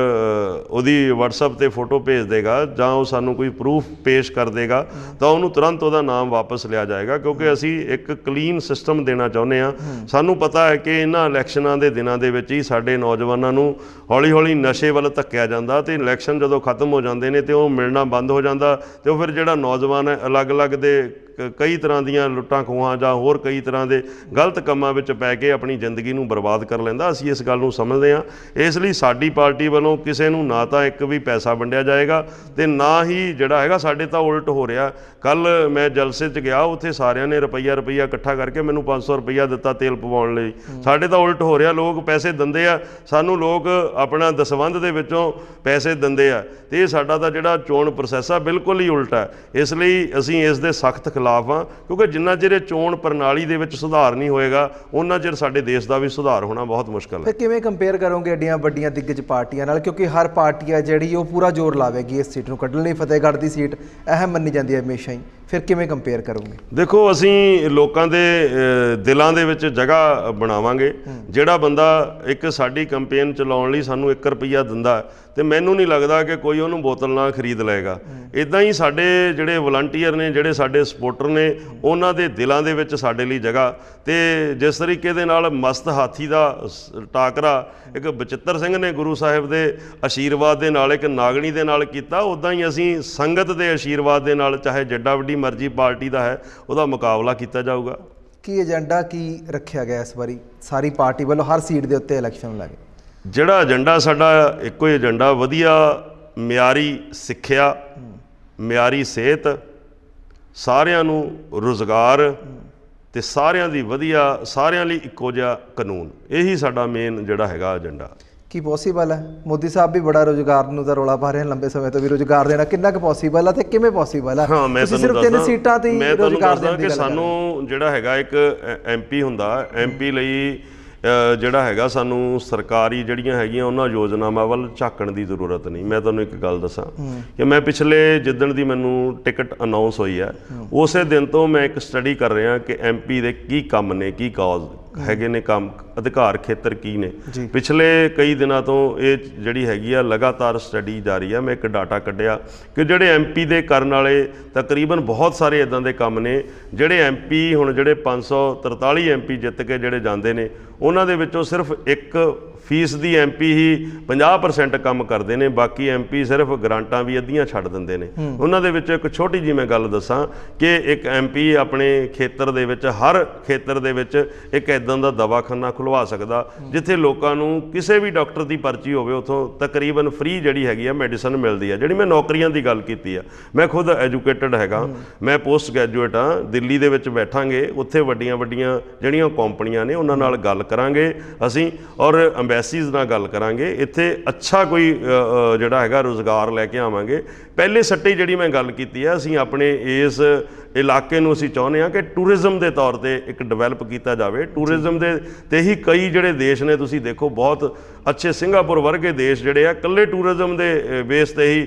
ਉਹਦੀ WhatsApp ਤੇ ਫੋਟੋ ਭੇਜ ਦੇਗਾ ਜਾਂ ਉਹ ਸਾਨੂੰ ਕੋਈ ਪ੍ਰੂਫ ਪੇਸ਼ ਕਰ ਦੇਗਾ ਤਾਂ ਉਹਨੂੰ ਤੁਰੰਤ ਉਹਦਾ ਨਾਮ ਵਾਪਸ ਲਿਆ ਜਾਏਗਾ ਕਿਉਂਕਿ ਅਸੀਂ ਇੱਕ ਕਲੀਨ ਸਿਸਟਮ ਦੇਣਾ ਚਾਹੁੰਦੇ ਹਾਂ। ਸਾਨੂੰ ਪਤਾ ਹੈ ਕਿ ਇਹਨਾਂ ਇਲੈਕਸ਼ਨਾਂ ਦੇ ਦਿਨਾਂ ਦੇ ਵਿੱਚ ਹੀ ਸਾਡੇ ਨੌਜਵਾਨਾਂ ਨੂੰ ਹੌਲੀ-ਹੌਲੀ ਨਸ਼ੇ ਵੱਲ ਧੱਕਿਆ ਜਾਂਦਾ ਤੇ ਇਲੈਕਸ਼ਨ ਜਦੋਂ ਖਤਮ ਹੋ ਜਾਂਦੇ ਨੇ ਤੇ ਉਹ ਮਿਲਣਾ ਬੰਦ ਹੋ ਜਾਂਦਾ ਤੇ ਉਹ ਫਿਰ ਜਿਹੜਾ ਨੌਜਵਾਨ ਹੈ ਅਲੱਗ-ਅਲੱਗ ਦੇ ਕਈ ਤਰ੍ਹਾਂ ਦੀਆਂ ਲੁੱਟਾਂ ਖੋਹਾਂ ਜਾਂ ਹੋਰ ਕਈ ਤਰ੍ਹਾਂ ਦੇ ਗਲਤ ਕੰਮਾਂ ਵਿੱਚ ਪੈ ਕੇ ਆਪਣੀ ਜ਼ਿੰਦਗੀ ਨੂੰ ਬਰਬਾਦ ਕਰ ਲੈਂਦਾ। ਅਸੀਂ ਇਸ ਗੱਲ ਨੂੰ ਸਮਝਦੇ ਹਾਂ। ਇਸ ਲਈ ਸਾਡੀ ਪਾਰਟੀ ਵੱਲੋਂ ਕਿਸੇ ਨੂੰ ਨਾ ਤਾਂ ਇੱਕ ਵੀ ਪੈਸਾ ਵੰਡਿਆ ਜਾਏਗਾ ਤੇ ਨਾ ਹੀ ਜਿਹੜਾ ਹੈਗਾ, ਸਾਡੇ ਤਾਂ ਉਲਟ ਹੋ ਰਿਹਾ। ਕੱਲ੍ਹ ਮੈਂ ਜਲਸੇ 'ਚ ਗਿਆ, ਉੱਥੇ ਸਾਰਿਆਂ ਨੇ ਰੁਪਈਆ ਇਕੱਠਾ ਕਰਕੇ ਮੈਨੂੰ 500 ਰੁਪਈਆ ਦਿੱਤਾ ਤੇਲ ਪਵਾਉਣ ਲਈ। ਸਾਡੇ ਤਾਂ ਉਲਟ ਹੋ ਰਿਹਾ, ਲੋਕ ਪੈਸੇ ਦਿੰਦੇ ਆ ਸਾਨੂੰ, ਲੋਕ ਆਪਣਾ ਦਸਵੰਧ ਦੇ ਵਿੱਚੋਂ ਪੈਸੇ ਦਿੰਦੇ ਆ ਤੇ ਇਹ ਸਾਡਾ ਤਾਂ ਜਿਹੜਾ ਚੋਣ ਪ੍ਰੋਸੈਸ ਆ ਬਿਲਕੁਲ ਹੀ ਉਲਟ ਹੈ। ਇਸ ਲਈ ਅਸੀਂ ਇਸ ਦੇ ਸਖਤ ਖਿਲਾਫ ਹਾਂ ਕਿਉਂਕਿ ਜਿੰਨਾ ਚਿਰ ਚੋਣ ਪ੍ਰਣਾਲੀ ਦੇ ਵਿੱਚ ਸੁਧਾਰ ਨਹੀਂ ਹੋਏਗਾ ਉਹਨਾਂ ਚਿਰ ਸਾਡੇ ਦੇਸ਼ ਦਾ ਵੀ ਸੁਧਾਰ ਹੋਣਾ ਬਹੁਤ ਮੁਸ਼ਕਲ ਹੈ। ਫਿਰ ਕਿਵੇਂ ਕੰਪੇਅਰ ਕਰੋਗੇ ਐਡੀਆਂ ਵੱਡੀਆਂ ਦਿੱਗਜ ਪਾਰਟੀਆਂ ਨਾਲ? ਕਿਉਂਕਿ ਹਰ ਪਾਰਟੀ ਆ ਜਿਹੜੀ ਉਹ ਪੂਰਾ ਜ਼ੋਰ ਲਾਵੇਗੀ ਇਸ ਸੀਟ ਨੂੰ ਕੱਢਣ ਲਈ। ਫਤਿਹਗੜ੍ਹ ਦੀ ਸੀਟ ਅਹਿਮ ਮੰਨੀ ਜਾਂਦੀ ਹੈ ਹਮੇਸ਼ਾ ਹੀ, ਫਿਰ ਕਿਵੇਂ ਕੰਪੇਅਰ ਕਰੋਗੇ? ਦੇਖੋ, ਅਸੀਂ ਲੋਕਾਂ ਦੇ ਦਿਲਾਂ ਦੇ ਵਿੱਚ ਜਗ੍ਹਾ ਬਣਾਵਾਂਗੇ। ਜਿਹੜਾ ਬੰਦਾ ਇੱਕ ਸਾਡੀ ਕੰਪੇਨ ਚਲਾਉਣ ਲਈ ਸਾਨੂੰ 1 ਰੁਪਈਆ ਦਿੰਦਾ ਤੇ ਮੈਨੂੰ ਨਹੀਂ ਲੱਗਦਾ ਕਿ ਕੋਈ ਉਹਨੂੰ ਬੋਤਲ ਨਾਲ ਖਰੀਦ ਲਏਗਾ। ਇੱਦਾਂ ਹੀ ਸਾਡੇ ਜਿਹੜੇ ਵਲੰਟੀਅਰ ਨੇ, ਜਿਹੜੇ ਸਾਡੇ ਸਪੋਰਟਰ ਨੇ, ਉਹਨਾਂ ਦੇ ਦਿਲਾਂ ਦੇ ਵਿੱਚ ਸਾਡੇ ਲਈ ਜਗ੍ਹਾ। ਤੇ ਜਿਸ ਤਰੀਕੇ ਦੇ ਨਾਲ ਮਸਤ ਹਾਥੀ ਦਾ ਟਾਕਰਾ ਇੱਕ ਬਚਿੱਤਰ ਸਿੰਘ ਨੇ ਗੁਰੂ ਸਾਹਿਬ ਦੇ ਆਸ਼ੀਰਵਾਦ ਦੇ ਨਾਲ ਇੱਕ ਨਾਗਣੀ ਦੇ ਨਾਲ ਕੀਤਾ, ਉੱਦਾਂ ਹੀ ਅਸੀਂ ਸੰਗਤ ਦੇ ਆਸ਼ੀਰਵਾਦ ਦੇ ਨਾਲ ਚਾਹੇ ਜਿੱਡਾ ਵੱਡੀ ਮਰਜ਼ੀ ਪਾਰਟੀ ਦਾ ਹੈ ਉਹਦਾ ਮੁਕਾਬਲਾ ਕੀਤਾ ਜਾਊਗਾ। ਕੀ ਏਜੰਡਾ ਕੀ ਰੱਖਿਆ ਗਿਆ ਇਸ ਵਾਰੀ ਸਾਰੀ ਪਾਰਟੀ ਵੱਲੋਂ ਹਰ ਸੀਟ ਦੇ ਉੱਤੇ ਇਲੈਕਸ਼ਨ ਨੂੰ ਲੈ ਕੇ? ਜਿਹੜਾ ਏਜੰਡਾ ਸਾਡਾ ਇੱਕੋ ਹੀ ਏਜੰਡਾ, ਵਧੀਆ ਮਿਆਰੀ ਸਿੱਖਿਆ ਮਿਆਰੀ ਸਿਹਤ, ਸਾਰਿਆਂ ਨੂੰ ਰੁਜ਼ਗਾਰ ਤੇ ਸਾਰਿਆਂ ਦੀ ਵਧੀਆ, ਸਾਰਿਆਂ ਲਈ ਇੱਕੋ ਜਿਹਾ ਕਾਨੂੰਨ, ਇਹੀ ਸਾਡਾ ਮੇਨ ਜਿਹੜਾ ਹੈਗਾ ਏਜੰਡਾ। ਕੀ ਪੋਸੀਬਲ ਹੈ? ਮੋਦੀ ਸਾਹਿਬ ਵੀ ਬੜਾ ਰੁਜ਼ਗਾਰ ਨੂੰ ਤਾਂ ਰੌਲਾ ਪਾ ਰਹੇ ਹਨ ਲੰਬੇ ਸਮੇਂ ਤੋਂ ਵੀ, ਰੁਜ਼ਗਾਰ ਦੇਣਾ ਕਿੰਨਾ ਕੁ ਪੋਸੀਬਲ ਹੈ ਤੇ ਕਿਵੇਂ ਪੋਸੀਬਲ ਹੈ? ਹਾਂ, ਮੈਂ ਸਿਰਫ 3 ਸੀਟਾਂ ਤੇ ਮੈਂ ਤੁਹਾਨੂੰ ਰੁਜ਼ਗਾਰ ਦੱਸਦਾ ਦੇਣ ਦੀ ਕਿ ਗੱਲ ਸਾਨੂੰ ਜਿਹੜਾ ਹੈਗਾ ਇੱਕ MP ਹੁੰਦਾ, MP ਲਈ ਜਿਹੜਾ ਹੈਗਾ ਸਾਨੂੰ ਸਰਕਾਰੀ ਜਿਹੜੀਆਂ ਹੈਗੀਆਂ ਉਹਨਾਂ ਯੋਜਨਾਵਾਂ ਵੱਲ ਝਾਕਣ ਦੀ ਜ਼ਰੂਰਤ ਨਹੀਂ। ਮੈਂ ਤੁਹਾਨੂੰ ਇੱਕ ਗੱਲ ਦੱਸਾਂ ਕਿ ਮੈਂ ਪਿਛਲੇ ਜਿੱਦਣ ਦੀ ਮੈਨੂੰ ਟਿਕਟ ਅਨਾਉਂਸ ਹੋਈ ਹੈ ਉਸੇ ਦਿਨ ਤੋਂ ਮੈਂ ਇੱਕ ਸਟੱਡੀ ਕਰ ਰਿਹਾ ਕਿ MP ਦੇ ਕੀ ਕੰਮ ਨੇ, ਕੀ ਕਾਜ਼ ਹੈਗੇ ਨੇ, ਕੰਮ ਅਧਿਕਾਰ ਖੇਤਰ ਕੀ ਨੇ। ਪਿਛਲੇ ਕਈ ਦਿਨਾਂ ਤੋਂ ਇਹ ਜਿਹੜੀ ਹੈਗੀ ਆ ਲਗਾਤਾਰ ਸਟੱਡੀ ਜਾਰੀ ਆ। ਮੈਂ ਇੱਕ ਡਾਟਾ ਕੱਢਿਆ ਕਿ ਜਿਹੜੇ MP ਦੇ ਕਰਨ ਵਾਲੇ ਤਕਰੀਬਨ ਬਹੁਤ ਸਾਰੇ ਇੱਦਾਂ ਦੇ ਕੰਮ ਨੇ ਜਿਹੜੇ MP ਹੁਣ ਜਿਹੜੇ 543 MP ਜਿੱਤ ਕੇ ਜਿਹੜੇ ਜਾਂਦੇ ਨੇ ਉਹਨਾਂ ਦੇ ਵਿੱਚੋਂ ਸਿਰਫ 1% MP ਹੀ 50% ਕੰਮ ਕਰਦੇ ਨੇ, ਬਾਕੀ MP ਸਿਰਫ ਗ੍ਰਾਂਟਾਂ ਵੀ ਅੱਧੀਆਂ ਛੱਡ ਦਿੰਦੇ ਨੇ। ਉਹਨਾਂ ਦੇ ਵਿੱਚ ਇੱਕ ਛੋਟੀ ਜਿਹੀ ਮੈਂ ਗੱਲ ਦੱਸਾਂ ਕਿ ਇੱਕ MP ਆਪਣੇ ਖੇਤਰ ਦੇ ਵਿੱਚ, ਹਰ ਖੇਤਰ ਦੇ ਵਿੱਚ ਇੱਕ ਇੱਦਾਂ ਦਾ ਦਵਾਖਾਨਾ ਖੁਲਵਾ ਸਕਦਾ ਜਿੱਥੇ ਲੋਕਾਂ ਨੂੰ ਕਿਸੇ ਵੀ ਡਾਕਟਰ ਦੀ ਪਰਚੀ ਹੋਵੇ ਉੱਥੋਂ ਤਕਰੀਬਨ ਫ੍ਰੀ ਜਿਹੜੀ ਹੈਗੀ ਆ ਮੈਡੀਸਨ ਮਿਲਦੀ ਆ। ਜਿਹੜੀ ਮੈਂ ਨੌਕਰੀਆਂ ਦੀ ਗੱਲ ਕੀਤੀ ਆ, ਮੈਂ ਖੁਦ ਐਜੂਕੇਟਡ ਹੈਗਾ, ਮੈਂ ਪੋਸਟ ਗ੍ਰੈਜੂਏਟ ਹਾਂ। ਦਿੱਲੀ ਦੇ ਵਿੱਚ ਬੈਠਾਂਗੇ, ਉੱਥੇ ਵੱਡੀਆਂ ਵੱਡੀਆਂ ਜਿਹੜੀਆਂ ਕੰਪਨੀਆਂ ਨੇ ਉਹਨਾਂ ਨਾਲ ਗੱਲ ਕਰਾਂਗੇ ਅਸੀਂ, ਔਰ ਐਮਬੈਸੀਜ਼ ਨਾਲ ਗੱਲ ਕਰਾਂਗੇ, ਇੱਥੇ ਅੱਛਾ ਕੋਈ ਜਿਹੜਾ ਹੈਗਾ ਰੁਜ਼ਗਾਰ ਲੈ ਕੇ ਆਵਾਂਗੇ। ਪਹਿਲੇ ਸੱਟੇ ਜਿਹੜੀ ਮੈਂ ਗੱਲ ਕੀਤੀ ਹੈ, ਅਸੀਂ ਆਪਣੇ ਇਸ ਇਲਾਕੇ ਨੂੰ ਅਸੀਂ ਚਾਹੁੰਦੇ ਹਾਂ ਕਿ ਟੂਰਿਜ਼ਮ ਦੇ ਤੌਰ ਤੇ ਇੱਕ ਡਿਵੈਲਪ ਕੀਤਾ ਜਾਵੇ। ਟੂਰਿਜ਼ਮ ਦੇ ਤੇ ਹੀ ਕਈ ਜਿਹੜੇ ਦੇਸ਼ ਨੇ, ਤੁਸੀਂ ਦੇਖੋ ਬਹੁਤ ਅੱਛੇ ਸਿੰਗਾਪੁਰ ਵਰਗੇ ਦੇਸ਼ ਜਿਹੜੇ ਆ ਇਕੱਲੇ ਟੂਰਿਜ਼ਮ ਦੇ ਬੇਸ ਤੇ ਹੀ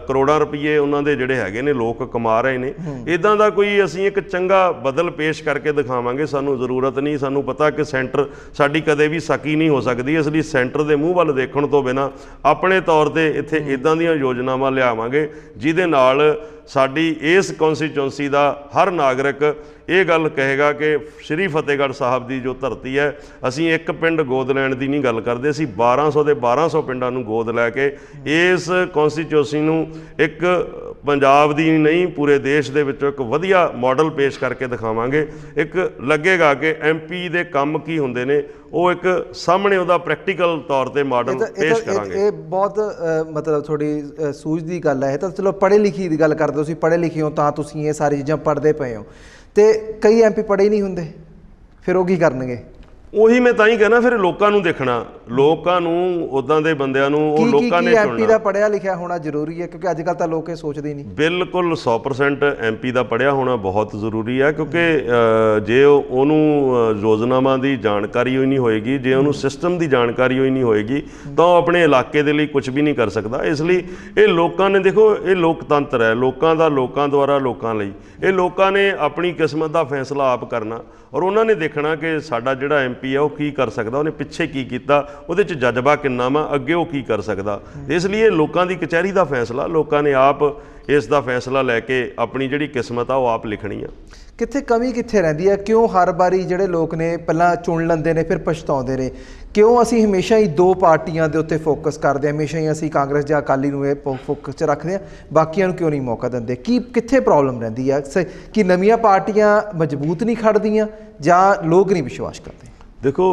ਕਰੋੜਾਂ ਰੁਪਏ ਉਹਨਾਂ ਦੇ ਜਿਹੜੇ ਹੈਗੇ ਨੇ ਲੋਕ ਕਮਾ ਰਹੇ ਨੇ। ਇੱਦਾਂ ਦਾ ਕੋਈ ਅਸੀਂ ਇੱਕ ਚੰਗਾ ਬਦਲ ਪੇਸ਼ ਕਰਕੇ ਦਿਖਾਵਾਂਗੇ। ਸਾਨੂੰ ਜ਼ਰੂਰਤ ਨਹੀਂ, ਸਾਨੂੰ ਪਤਾ ਕਿ ਸੈਂਟਰ ਸਾਡੀ ਕਦੇ ਵੀ ਸਕੀ ਨਹੀਂ ਹੋ ਸਕਦੀ, ਇਸ ਲਈ ਸੈਂਟਰ ਦੇ ਮੂੰਹ ਵੱਲ ਦੇਖਣ ਤੋਂ ਬਿਨਾਂ ਆਪਣੇ ਤੌਰ ਤੇ ਇੱਥੇ ਇੱਦਾਂ ਦੀਆਂ ਯੋਜਨਾਵਾਂ ਲਿਆਵਾਂਗੇ ਜਿਹਦੇ ਨਾਲ ਸਾਡੀ ਇਸ ਕੌਂਸਟੀਚੁਐਂਸੀ ਦਾ ਹਰ ਨਾਗਰਿਕ ਇਹ ਗੱਲ ਕਹੇਗਾ ਕਿ ਸ਼੍ਰੀ ਫਤਿਹਗੜ੍ਹ ਸਾਹਿਬ ਦੀ ਜੋ ਧਰਤੀ ਹੈ, ਅਸੀਂ ਇੱਕ ਪਿੰਡ ਗੋਦ ਲੈਣ ਦੀ ਨਹੀਂ ਗੱਲ ਕਰਦੇ, ਅਸੀਂ 1200 ਦੇ 1200 ਪਿੰਡਾਂ ਨੂੰ ਗੋਦ ਲੈ ਕੇ ਇਸ ਕੌਂਸਟੀਚੁਐਂਸੀ ਨੂੰ ਇੱਕ ਪੰਜਾਬ ਦੀ ਨਹੀਂ ਪੂਰੇ ਦੇਸ਼ ਦੇ ਵਿੱਚੋਂ ਇੱਕ ਵਧੀਆ ਮਾਡਲ ਪੇਸ਼ ਕਰਕੇ ਦਿਖਾਵਾਂਗੇ। ਇੱਕ ਲੱਗੇਗਾ ਕਿ MP ਦੇ ਕੰਮ ਕੀ ਹੁੰਦੇ ਨੇ, ਉਹ ਇੱਕ ਸਾਹਮਣੇ ਉਹਦਾ ਪ੍ਰੈਕਟੀਕਲ ਤੌਰ ਤੇ ਮਾਡਲ ਪੇਸ਼ ਕਰਾਂਗੇ। ਇਹ ਬਹੁਤ ਮਤਲਬ ਥੋੜੀ ਸੂਝ ਦੀ ਗੱਲ ਹੈ। ਇਹ ਤਾਂ ਚਲੋ ਪੜ੍ਹੇ ਲਿਖੀ ਦੀ ਗੱਲ ਕਰਦੇ, ਤੁਸੀਂ ਪੜ੍ਹੇ ਲਿਖੇ ਹੋ ਤਾਂ ਤੁਸੀਂ ਇਹ ਸਾਰੀ ਚੀਜ਼ਾਂ ਪੜ੍ਹਦੇ ਪਏ ਹੋ, ਤੇ ਕਈ MP ਪੜ੍ਹੇ ਹੀ ਨਹੀਂ ਹੁੰਦੇ, ਫਿਰ ਉਹ ਕੀ ਕਰਨਗੇ? ਉਹੀ ਮੈਂ ਤਾਂ ਹੀ ਕਹਿਣਾ, ਫਿਰ ਲੋਕਾਂ ਨੂੰ ਦੇਖਣਾ, ਲੋਕਾਂ ਨੂੰ ਉੱਦਾਂ ਦੇ ਬੰਦਿਆਂ ਨੂੰ ਉਹ ਲੋਕਾਂ ਨੇ ਚੁਣਨਾ। MP ਦਾ ਪੜ੍ਹਿਆ ਲਿਖਿਆ ਹੋਣਾ ਜ਼ਰੂਰੀ ਹੈ? ਕਿਉਂਕਿ ਅੱਜ ਕੱਲ੍ਹ ਤਾਂ ਲੋਕ ਇਹ ਸੋਚਦੇ ਹੀ ਨਹੀਂ। ਬਿਲਕੁਲ 100% MP ਦਾ ਪੜ੍ਹਿਆ ਹੋਣਾ ਬਹੁਤ ਜ਼ਰੂਰੀ ਹੈ, ਕਿਉਂਕਿ ਜੇ ਉਹਨੂੰ ਯੋਜਨਾਵਾਂ ਦੀ ਜਾਣਕਾਰੀ ਹੋਈ ਨਹੀਂ ਹੋਏਗੀ, ਜੇ ਉਹਨੂੰ ਸਿਸਟਮ ਦੀ ਜਾਣਕਾਰੀ ਹੋਈ ਨਹੀਂ ਹੋਏਗੀ ਤਾਂ ਉਹ ਆਪਣੇ ਇਲਾਕੇ ਦੇ ਲਈ ਕੁਝ ਵੀ ਨਹੀਂ ਕਰ ਸਕਦਾ। ਇਸ ਲਈ ਇਹ ਲੋਕਾਂ ਨੇ, ਦੇਖੋ ਇਹ ਲੋਕਤੰਤਰ ਹੈ, ਲੋਕਾਂ ਦਾ, ਲੋਕਾਂ ਦੁਆਰਾ ਲੋਕਾਂ ਲਈ। ਇਹ ਲੋਕਾਂ ਨੇ ਆਪਣੀ ਕਿਸਮਤ ਦਾ ਫੈਸਲਾ ਆਪ ਕਰਨਾ, ਔਰ ਉਹਨਾਂ ਨੇ ਦੇਖਣਾ ਕਿ ਸਾਡਾ ਜਿਹੜਾ MP ਹੈ ਉਹ ਕੀ ਕਰ ਸਕਦਾ, ਉਹਨੇ ਪਿੱਛੇ ਕੀ ਕੀਤਾ, ਉਹਦੇ 'ਚ ਜਜ਼ਬਾ ਕਿੰਨਾ ਵਾ, ਅੱਗੇ ਉਹ ਕੀ ਕਰ ਸਕਦਾ। ਇਸ ਲਈ ਇਹ ਲੋਕਾਂ ਦੀ ਕਚਹਿਰੀ ਦਾ ਫੈਸਲਾ, ਲੋਕਾਂ ਨੇ ਆਪ ਇਸ ਦਾ ਫੈਸਲਾ ਲੈ ਕੇ ਆਪਣੀ ਜਿਹੜੀ ਕਿਸਮਤ ਆ ਉਹ ਆਪ ਲਿਖਣੀ ਆ। ਕਿੱਥੇ ਕਮੀ ਕਿੱਥੇ ਰਹਿੰਦੀ ਹੈ? ਕਿਉਂ ਹਰ ਵਾਰੀ ਜਿਹੜੇ ਲੋਕ ਨੇ ਪਹਿਲਾਂ ਚੁਣ ਲੈਂਦੇ ਨੇ ਫਿਰ ਪਛਤਾਉਂਦੇ ਨੇ? ਕਿਉਂ ਅਸੀਂ ਹਮੇਸ਼ਾ ਹੀ 2 ਪਾਰਟੀਆਂ ਦੇ ਉੱਤੇ ਫੋਕਸ ਕਰਦੇ ਹਾਂ? ਹਮੇਸ਼ਾ ਹੀ ਅਸੀਂ ਕਾਂਗਰਸ ਜਾਂ ਅਕਾਲੀ ਨੂੰ ਇਹ ਫੋਕਸ 'ਚ ਰੱਖਦੇ ਹਾਂ, ਬਾਕੀਆਂ ਨੂੰ ਕਿਉਂ ਨਹੀਂ ਮੌਕਾ ਦਿੰਦੇ? ਕੀ ਕਿੱਥੇ ਪ੍ਰੋਬਲਮ ਰਹਿੰਦੀ ਹੈ? ਕਿ ਨਵੀਆਂ ਪਾਰਟੀਆਂ ਮਜ਼ਬੂਤ ਨਹੀਂ ਖੜਦੀਆਂ ਜਾਂ ਲੋਕ ਨਹੀਂ ਵਿਸ਼ਵਾਸ ਕਰਦੇ? ਦੇਖੋ,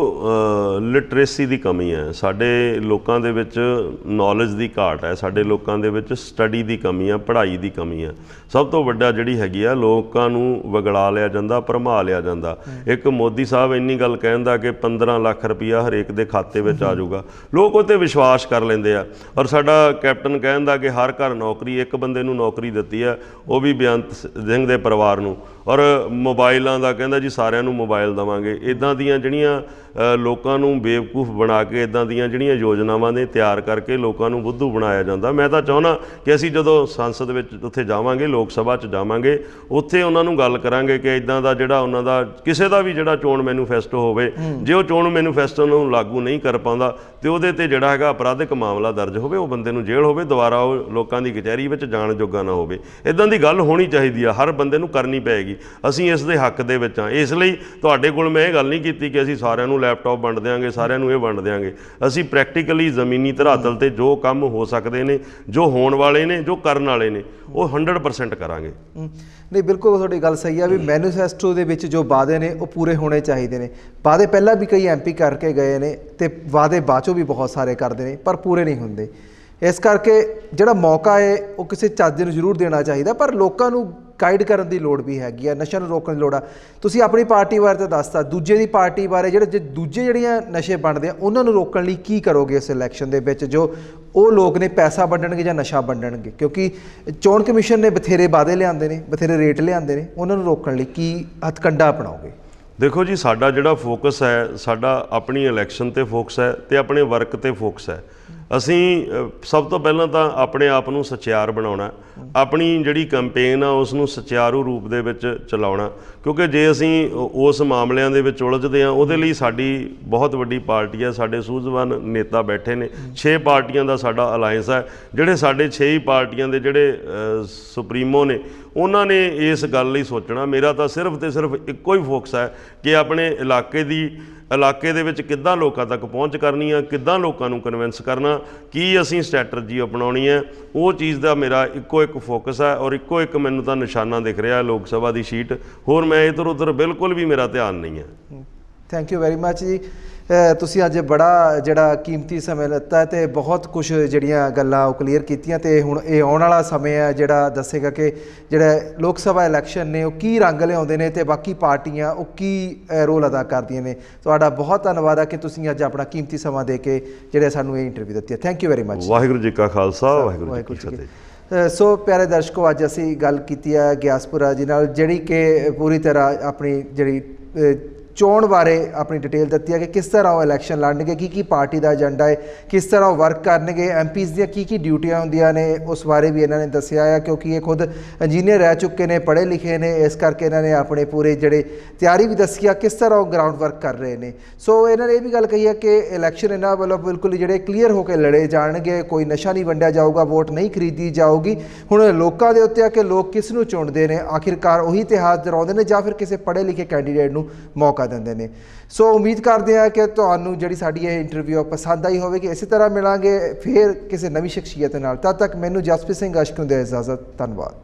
ਲਿਟਰੇਸੀ ਦੀ ਕਮੀ ਹੈ ਸਾਡੇ ਲੋਕਾਂ ਦੇ ਵਿੱਚ, ਨੌਲੇਜ ਦੀ ਘਾਟ ਹੈ ਸਾਡੇ ਲੋਕਾਂ ਦੇ ਵਿੱਚ, ਸਟੱਡੀ ਦੀ ਕਮੀ ਆ, ਪੜ੍ਹਾਈ ਦੀ ਕਮੀ ਆ। ਸਭ ਤੋਂ ਵੱਡਾ ਜਿਹੜੀ ਹੈਗੀ ਆ, ਲੋਕਾਂ ਨੂੰ ਵਿਗੜਾ ਲਿਆ ਜਾਂਦਾ, ਭਰਮਾ ਲਿਆ ਜਾਂਦਾ। ਇੱਕ ਮੋਦੀ ਸਾਹਿਬ ਇੰਨੀ ਗੱਲ ਕਹਿੰਦਾ ਕਿ 15 ਲੱਖ ਰੁਪਈਆ ਹਰੇਕ ਦੇ ਖਾਤੇ ਵਿੱਚ ਆ ਜਾਊਗਾ, ਲੋਕ ਉਹ 'ਤੇ ਵਿਸ਼ਵਾਸ ਕਰ ਲੈਂਦੇ ਆ। ਔਰ ਸਾਡਾ ਕੈਪਟਨ ਕਹਿੰਦਾ ਕਿ ਹਰ ਘਰ ਨੌਕਰੀ, ਇੱਕ ਬੰਦੇ ਨੂੰ ਨੌਕਰੀ ਦਿੱਤੀ ਆ, ਉਹ ਵੀ ਬੇਅੰਤ ਸਿੰਘ ਦੇ ਪਰਿਵਾਰ ਨੂੰ। ਔਰ ਮੋਬਾਈਲਾਂ ਦਾ ਕਹਿੰਦਾ ਜੀ ਸਾਰਿਆਂ ਨੂੰ ਮੋਬਾਈਲ ਦੇਵਾਂਗੇ। ਇੱਦਾਂ ਦੀਆਂ ਜਿਹੜੀਆਂ ਲੋਕਾਂ ਨੂੰ ਬੇਵਕੂਫ ਬਣਾ ਕੇ, ਇੱਦਾਂ ਦੀਆਂ ਜਿਹੜੀਆਂ ਯੋਜਨਾਵਾਂ ਨੇ ਤਿਆਰ ਕਰਕੇ ਲੋਕਾਂ ਨੂੰ ਬੁੱਧੂ ਬਣਾਇਆ ਜਾਂਦਾ। ਮੈਂ ਤਾਂ ਚਾਹੁੰਦਾ ਕਿ ਅਸੀਂ ਜਦੋਂ ਸੰਸਦ ਵਿੱਚ ਉੱਥੇ ਜਾਵਾਂਗੇ, ਲੋਕ ਸਭਾ 'ਚ ਜਾਵਾਂਗੇ, ਉੱਥੇ ਉਹਨਾਂ ਨੂੰ ਗੱਲ ਕਰਾਂਗੇ ਕਿ ਇੱਦਾਂ ਦਾ ਜਿਹੜਾ ਉਹਨਾਂ ਦਾ ਕਿਸੇ ਦਾ ਵੀ ਜਿਹੜਾ ਚੋਣ ਮੈਨੀਫੈਸਟੋ ਹੋਵੇ, ਜੇ ਉਹ ਚੋਣ ਮੈਨੀਫੈਸਟੋ ਨੂੰ ਲਾਗੂ ਨਹੀਂ ਕਰ ਪਾਉਂਦਾ ਤੇ ਉਹਦੇ ਤੇ ਜਿਹੜਾ ਹੈਗਾ ਅਪਰਾਧਿਕ ਮਾਮਲਾ ਦਰਜ ਹੋਵੇ, ਉਹ ਬੰਦੇ ਨੂੰ ਜੇਲ੍ਹ ਹੋਵੇ, ਦੁਬਾਰਾ ਉਹ ਲੋਕਾਂ ਦੀ ਕਚਹਿਰੀ ਵਿੱਚ ਜਾਣ ਜੋਗਾ ਨਾ ਹੋਵੇ। ਇੱਦਾਂ ਦੀ ਗੱਲ ਹੋਣੀ ਚਾਹੀਦੀ ਆ, ਹਰ ਬੰਦੇ ਨੂੰ ਕਰਨੀ ਪਏਗੀ। ਅਸੀਂ ਇਸ ਦੇ ਹੱਕ ਦੇ ਵਿੱਚ ਹਾਂ। ਇਸ ਲਈ ਤੁਹਾਡੇ ਕੋਲ ਮੈਂ ਇਹ ਗੱਲ ਨਹੀਂ ਕੀਤੀ ਕਿ ਅਸੀਂ ਸਾਰਿਆਂ ਨੂੰ ਲੈਪਟਾਪ ਵੰਡ ਦਿਆਂਗੇ, ਸਾਰਿਆਂ ਨੂੰ ਇਹ ਵੰਡ ਦਿਆਂਗੇ। ਅਸੀਂ ਪ੍ਰੈਕਟੀਕਲੀ ਜ਼ਮੀਨੀ ਧਰਾਤਲ ਤੇ ਜੋ ਕੰਮ ਹੋ ਸਕਦੇ ਨੇ, ਜੋ ਹੋਣ ਵਾਲੇ ਨੇ, ਜੋ ਕਰਨ ਵਾਲੇ ਨੇ, ਉਹ 100% ਕਰਾਂਗੇ। ਨਹੀਂ, ਬਿਲਕੁਲ ਤੁਹਾਡੀ ਗੱਲ ਸਹੀ ਆ ਵੀ ਮੈਨੀਫੈਸਟੋ ਦੇ ਵਿੱਚ ਜੋ ਵਾਅਦੇ ਨੇ ਉਹ ਪੂਰੇ ਹੋਣੇ ਚਾਹੀਦੇ ਨੇ। ਵਾਅਦੇ ਪਹਿਲਾਂ ਵੀ ਕਈ MP ਕਰਕੇ ਗਏ ਨੇ ਤੇ ਵਾਅਦੇ ਬਾਅਦ ਚੋਂ ਵੀ ਬਹੁਤ ਸਾਰੇ ਕਰਦੇ ਨੇ ਪਰ ਪੂਰੇ ਨਹੀਂ ਹੁੰਦੇ। ਇਸ ਕਰਕੇ ਜਿਹੜਾ ਮੌਕਾ ਹੈ ਉਹ ਕਿਸੇ ਚੱਜ ਨੂੰ ਜ਼ਰੂਰ ਦੇਣਾ ਚਾਹੀਦਾ, ਪਰ ਲੋਕਾਂ ਨੂੰ ਗਾਈਡ ਕਰਨ ਦੀ ਲੋੜ ਵੀ ਹੈਗੀ ਆ, ਨਸ਼ਿਆਂ ਨੂੰ ਰੋਕਣ ਦੀ ਲੋੜ ਆ। ਤੁਸੀਂ ਆਪਣੀ ਪਾਰਟੀ ਬਾਰੇ ਤਾਂ ਦੱਸਤਾ, ਦੂਜੇ ਦੀ ਪਾਰਟੀ ਬਾਰੇ ਦੂਜੇ ਜਿਹੜੀਆਂ ਨਸ਼ੇ ਵੰਡਦੇ ਆ ਉਹਨਾਂ ਨੂੰ ਰੋਕਣ ਲਈ ਕੀ ਕਰੋਗੇ ਇਸ ਇਲੈਕਸ਼ਨ ਦੇ ਵਿੱਚ, ਜੋ ਉਹ ਲੋਕ ਨੇ ਪੈਸਾ ਵੰਡਣਗੇ ਜਾਂ ਨਸ਼ਾ ਵੰਡਣਗੇ? ਕਿਉਂਕਿ ਚੋਣ ਕਮਿਸ਼ਨ ਨੇ ਬਥੇਰੇ ਵਾਅਦੇ ਲਿਆਂਦੇ ਨੇ, ਬਥੇਰੇ ਰੇਟ ਲਿਆਂਦੇ ਨੇ, ਉਹਨਾਂ ਨੂੰ ਰੋਕਣ ਲਈ ਕੀ ਹੱਥਕੰਡਾ ਅਪਣਾਓਗੇ? ਦੇਖੋ ਜੀ, ਸਾਡਾ ਜਿਹੜਾ ਫੋਕਸ ਹੈ, ਸਾਡਾ ਆਪਣੀ ਇਲੈਕਸ਼ਨ ਤੇ ਫੋਕਸ ਹੈ ਤੇ ਆਪਣੇ ਵਰਕ ਤੇ ਫੋਕਸ ਹੈ। ਅਸੀਂ ਸਭ ਤੋਂ ਪਹਿਲਾਂ ਤਾਂ ਆਪਣੇ ਆਪ ਨੂੰ ਸਚਿਆਰ ਬਣਾਉਣਾ, ਆਪਣੀ ਜਿਹੜੀ ਕੰਪੇਨ ਆ ਉਸ ਨੂੰ ਸੁਚਾਰੂ ਰੂਪ ਦੇ ਵਿੱਚ ਚਲਾਉਣਾ, ਕਿਉਂਕਿ ਜੇ ਅਸੀਂ ਉਸ ਮਾਮਲਿਆਂ ਦੇ ਵਿੱਚ ਉਲਝਦੇ ਹਾਂ, ਉਹਦੇ ਲਈ ਸਾਡੀ ਬਹੁਤ ਵੱਡੀ ਪਾਰਟੀ ਹੈ, ਸਾਡੇ ਸੂਝਵਾਨ ਨੇਤਾ ਬੈਠੇ ਨੇ, 6 ਪਾਰਟੀਆਂ ਦਾ ਸਾਡਾ ਅਲਾਇੰਸ ਹੈ। ਜਿਹੜੇ ਸਾਡੇ 6 ਹੀ ਪਾਰਟੀਆਂ ਦੇ ਜਿਹੜੇ ਸੁਪਰੀਮੋ ਨੇ ਉਹਨਾਂ ਨੇ ਇਸ ਗੱਲ ਲਈ ਸੋਚਣਾ। ਮੇਰਾ ਤਾਂ ਸਿਰਫ ਤੇ ਸਿਰਫ ਇੱਕੋ ਹੀ ਫੋਕਸ ਹੈ ਕਿ ਆਪਣੇ ਇਲਾਕੇ ਦੇ ਵਿੱਚ ਕਿੱਦਾਂ ਲੋਕਾਂ ਤੱਕ ਪਹੁੰਚ ਕਰਨੀ ਆ, ਕਿੱਦਾਂ ਲੋਕਾਂ ਨੂੰ ਕਨਵਿੰਸ ਕਰਨਾ, ਕੀ ਅਸੀਂ ਸਟ੍ਰੈਟਜੀ ਅਪਣਾਉਣੀ ਹੈ, ਉਹ ਚੀਜ਼ ਦਾ ਮੇਰਾ ਇੱਕੋ ਇੱਕ ਫੋਕਸ ਹੈ। ਔਰ ਇੱਕੋ ਇੱਕ ਮੈਨੂੰ ਤਾਂ ਨਿਸ਼ਾਨਾ ਦਿਖ ਰਿਹਾ ਲੋਕ ਸਭਾ ਦੀ ਸੀਟ, ਹੋਰ ਮੈਂ ਇੱਧਰ ਉੱਧਰ ਬਿਲਕੁਲ ਵੀ ਮੇਰਾ ਧਿਆਨ ਨਹੀਂ ਹੈ। ਥੈਂਕ ਯੂ ਵੈਰੀ ਮੱਚ ਜੀ। ਤੁਸੀਂ ਅੱਜ ਬੜਾ ਜਿਹੜਾ ਕੀਮਤੀ ਸਮੇਂ ਲਿੱਤਾ ਅਤੇ ਬਹੁਤ ਕੁਛ ਜਿਹੜੀਆਂ ਗੱਲਾਂ ਉਹ ਕਲੀਅਰ ਕੀਤੀਆਂ, ਅਤੇ ਹੁਣ ਇਹ ਆਉਣ ਵਾਲਾ ਸਮੇਂ ਹੈ ਜਿਹੜਾ ਦੱਸੇਗਾ ਕਿ ਜਿਹੜਾ ਲੋਕ ਸਭਾ ਇਲੈਕਸ਼ਨ ਨੇ ਉਹ ਕੀ ਰੰਗ ਲਿਆਉਂਦੇ ਨੇ ਅਤੇ ਬਾਕੀ ਪਾਰਟੀਆਂ ਉਹ ਕੀ ਰੋਲ ਅਦਾ ਕਰਦੀਆਂ ਨੇ। ਤੁਹਾਡਾ ਬਹੁਤ ਧੰਨਵਾਦ ਹੈ ਕਿ ਤੁਸੀਂ ਅੱਜ ਆਪਣਾ ਕੀਮਤੀ ਸਮਾਂ ਦੇ ਕੇ ਜਿਹੜੇ ਸਾਨੂੰ ਇਹ ਇੰਟਰਵਿਊ ਦਿੱਤੀ ਹੈ। Thank you very much. Waheguru ji ਕਾ ਖਾਲਸਾ, ਵਾਹਿਗੁਰੂ ਜੀ ਕੀ ਫਤਿਹ। ਸੋ ਪਿਆਰੇ ਦਰਸ਼ਕੋ, ਅੱਜ ਅਸੀਂ ਗੱਲ ਕੀਤੀ ਹੈ ਗਿਆਸਪੁਰਾ ਜੀ ਨਾਲ, ਜਿਹੜੀ ਕਿ ਪੂਰੀ ਤਰ੍ਹਾਂ ਆਪਣੀ ਜਿਹੜੀ ਚੋਣ ਬਾਰੇ ਆਪਣੀ ਡਿਟੇਲ ਦਿੱਤੀ ਹੈ ਕਿ ਕਿਸ ਤਰ੍ਹਾਂ ਉਹ ਇਲੈਕਸ਼ਨ ਲੜਨਗੇ, ਕੀ ਪਾਰਟੀ ਦਾ ਏਜੰਡਾ ਹੈ, ਕਿਸ ਤਰ੍ਹਾਂ ਉਹ ਵਰਕ ਕਰਨਗੇ, ਐਮਪੀਜ਼ ਦੀਆਂ ਕੀ ਡਿਊਟੀਆਂ ਹੁੰਦੀਆਂ ਨੇ, ਉਸ ਬਾਰੇ ਵੀ ਇਹਨਾਂ ਨੇ ਦੱਸਿਆ ਹੈ। ਕਿਉਂਕਿ ਇਹ ਖੁਦ ਇੰਜੀਨੀਅਰ ਰਹਿ ਚੁੱਕੇ ਨੇ, ਪੜ੍ਹੇ ਲਿਖੇ ਨੇ, ਇਸ ਕਰਕੇ ਇਹਨਾਂ ਨੇ ਆਪਣੇ ਪੂਰੇ ਜਿਹੜੇ ਤਿਆਰੀ ਵੀ ਦੱਸੀ ਆ ਕਿਸ ਤਰ੍ਹਾਂ ਉਹ ਗਰਾਊਂਡ ਵਰਕ ਕਰ ਰਹੇ ਨੇ। ਸੋ ਇਹਨਾਂ ਨੇ ਇਹ ਵੀ ਗੱਲ ਕਹੀ ਹੈ ਕਿ ਇਲੈਕਸ਼ਨ ਇਹਨਾਂ ਵੱਲੋਂ ਬਿਲਕੁਲ ਜਿਹੜੇ ਕਲੀਅਰ ਹੋ ਕੇ ਲੜੇ ਜਾਣਗੇ, ਕੋਈ ਨਸ਼ਾ ਨਹੀਂ ਵੰਡਿਆ ਜਾਊਗਾ, ਵੋਟ ਨਹੀਂ ਖਰੀਦੀ ਜਾਊਗੀ। ਹੁਣ ਲੋਕਾਂ ਦੇ ਉੱਤੇ ਆ ਕਿ ਲੋਕ ਕਿਸ ਨੂੰ ਚੁਣਦੇ ਨੇ, ਆਖਿਰਕਾਰ ਉਹੀ ਇਤਿਹਾਸ ਦੁਹਰਾਉਂਦੇ ਨੇ ਜਾਂ ਫਿਰ ਕਿਸੇ ਪੜ੍ਹੇ ਲਿਖੇ ਕੈਂਡੀਡੇਟ ਨੂੰ ਮੌਕਾ ਦਿੰਦੇ ਨੇ। ਸੋ ਉਮੀਦ ਕਰਦੇ ਹਾਂ ਕਿ ਤੁਹਾਨੂੰ ਜਿਹੜੀ ਸਾਡੀ ਇਹ ਇੰਟਰਵਿਊ ਪਸੰਦ ਆਈ ਹੋਵੇਗੀ। ਇਸੇ ਤਰ੍ਹਾਂ ਮਿਲਾਂਗੇ ਫਿਰ ਕਿਸੇ ਨਵੀਂ ਸ਼ਖਸੀਅਤ ਨਾਲ। ਤਦ ਤੱਕ ਮੈਨੂੰ ਜਸਪ੍ਰੀਤ ਸਿੰਘ ਅਸ਼ਕ ਨੂੰ ਦੇ ਇਜਾਜ਼ਤ। ਧੰਨਵਾਦ।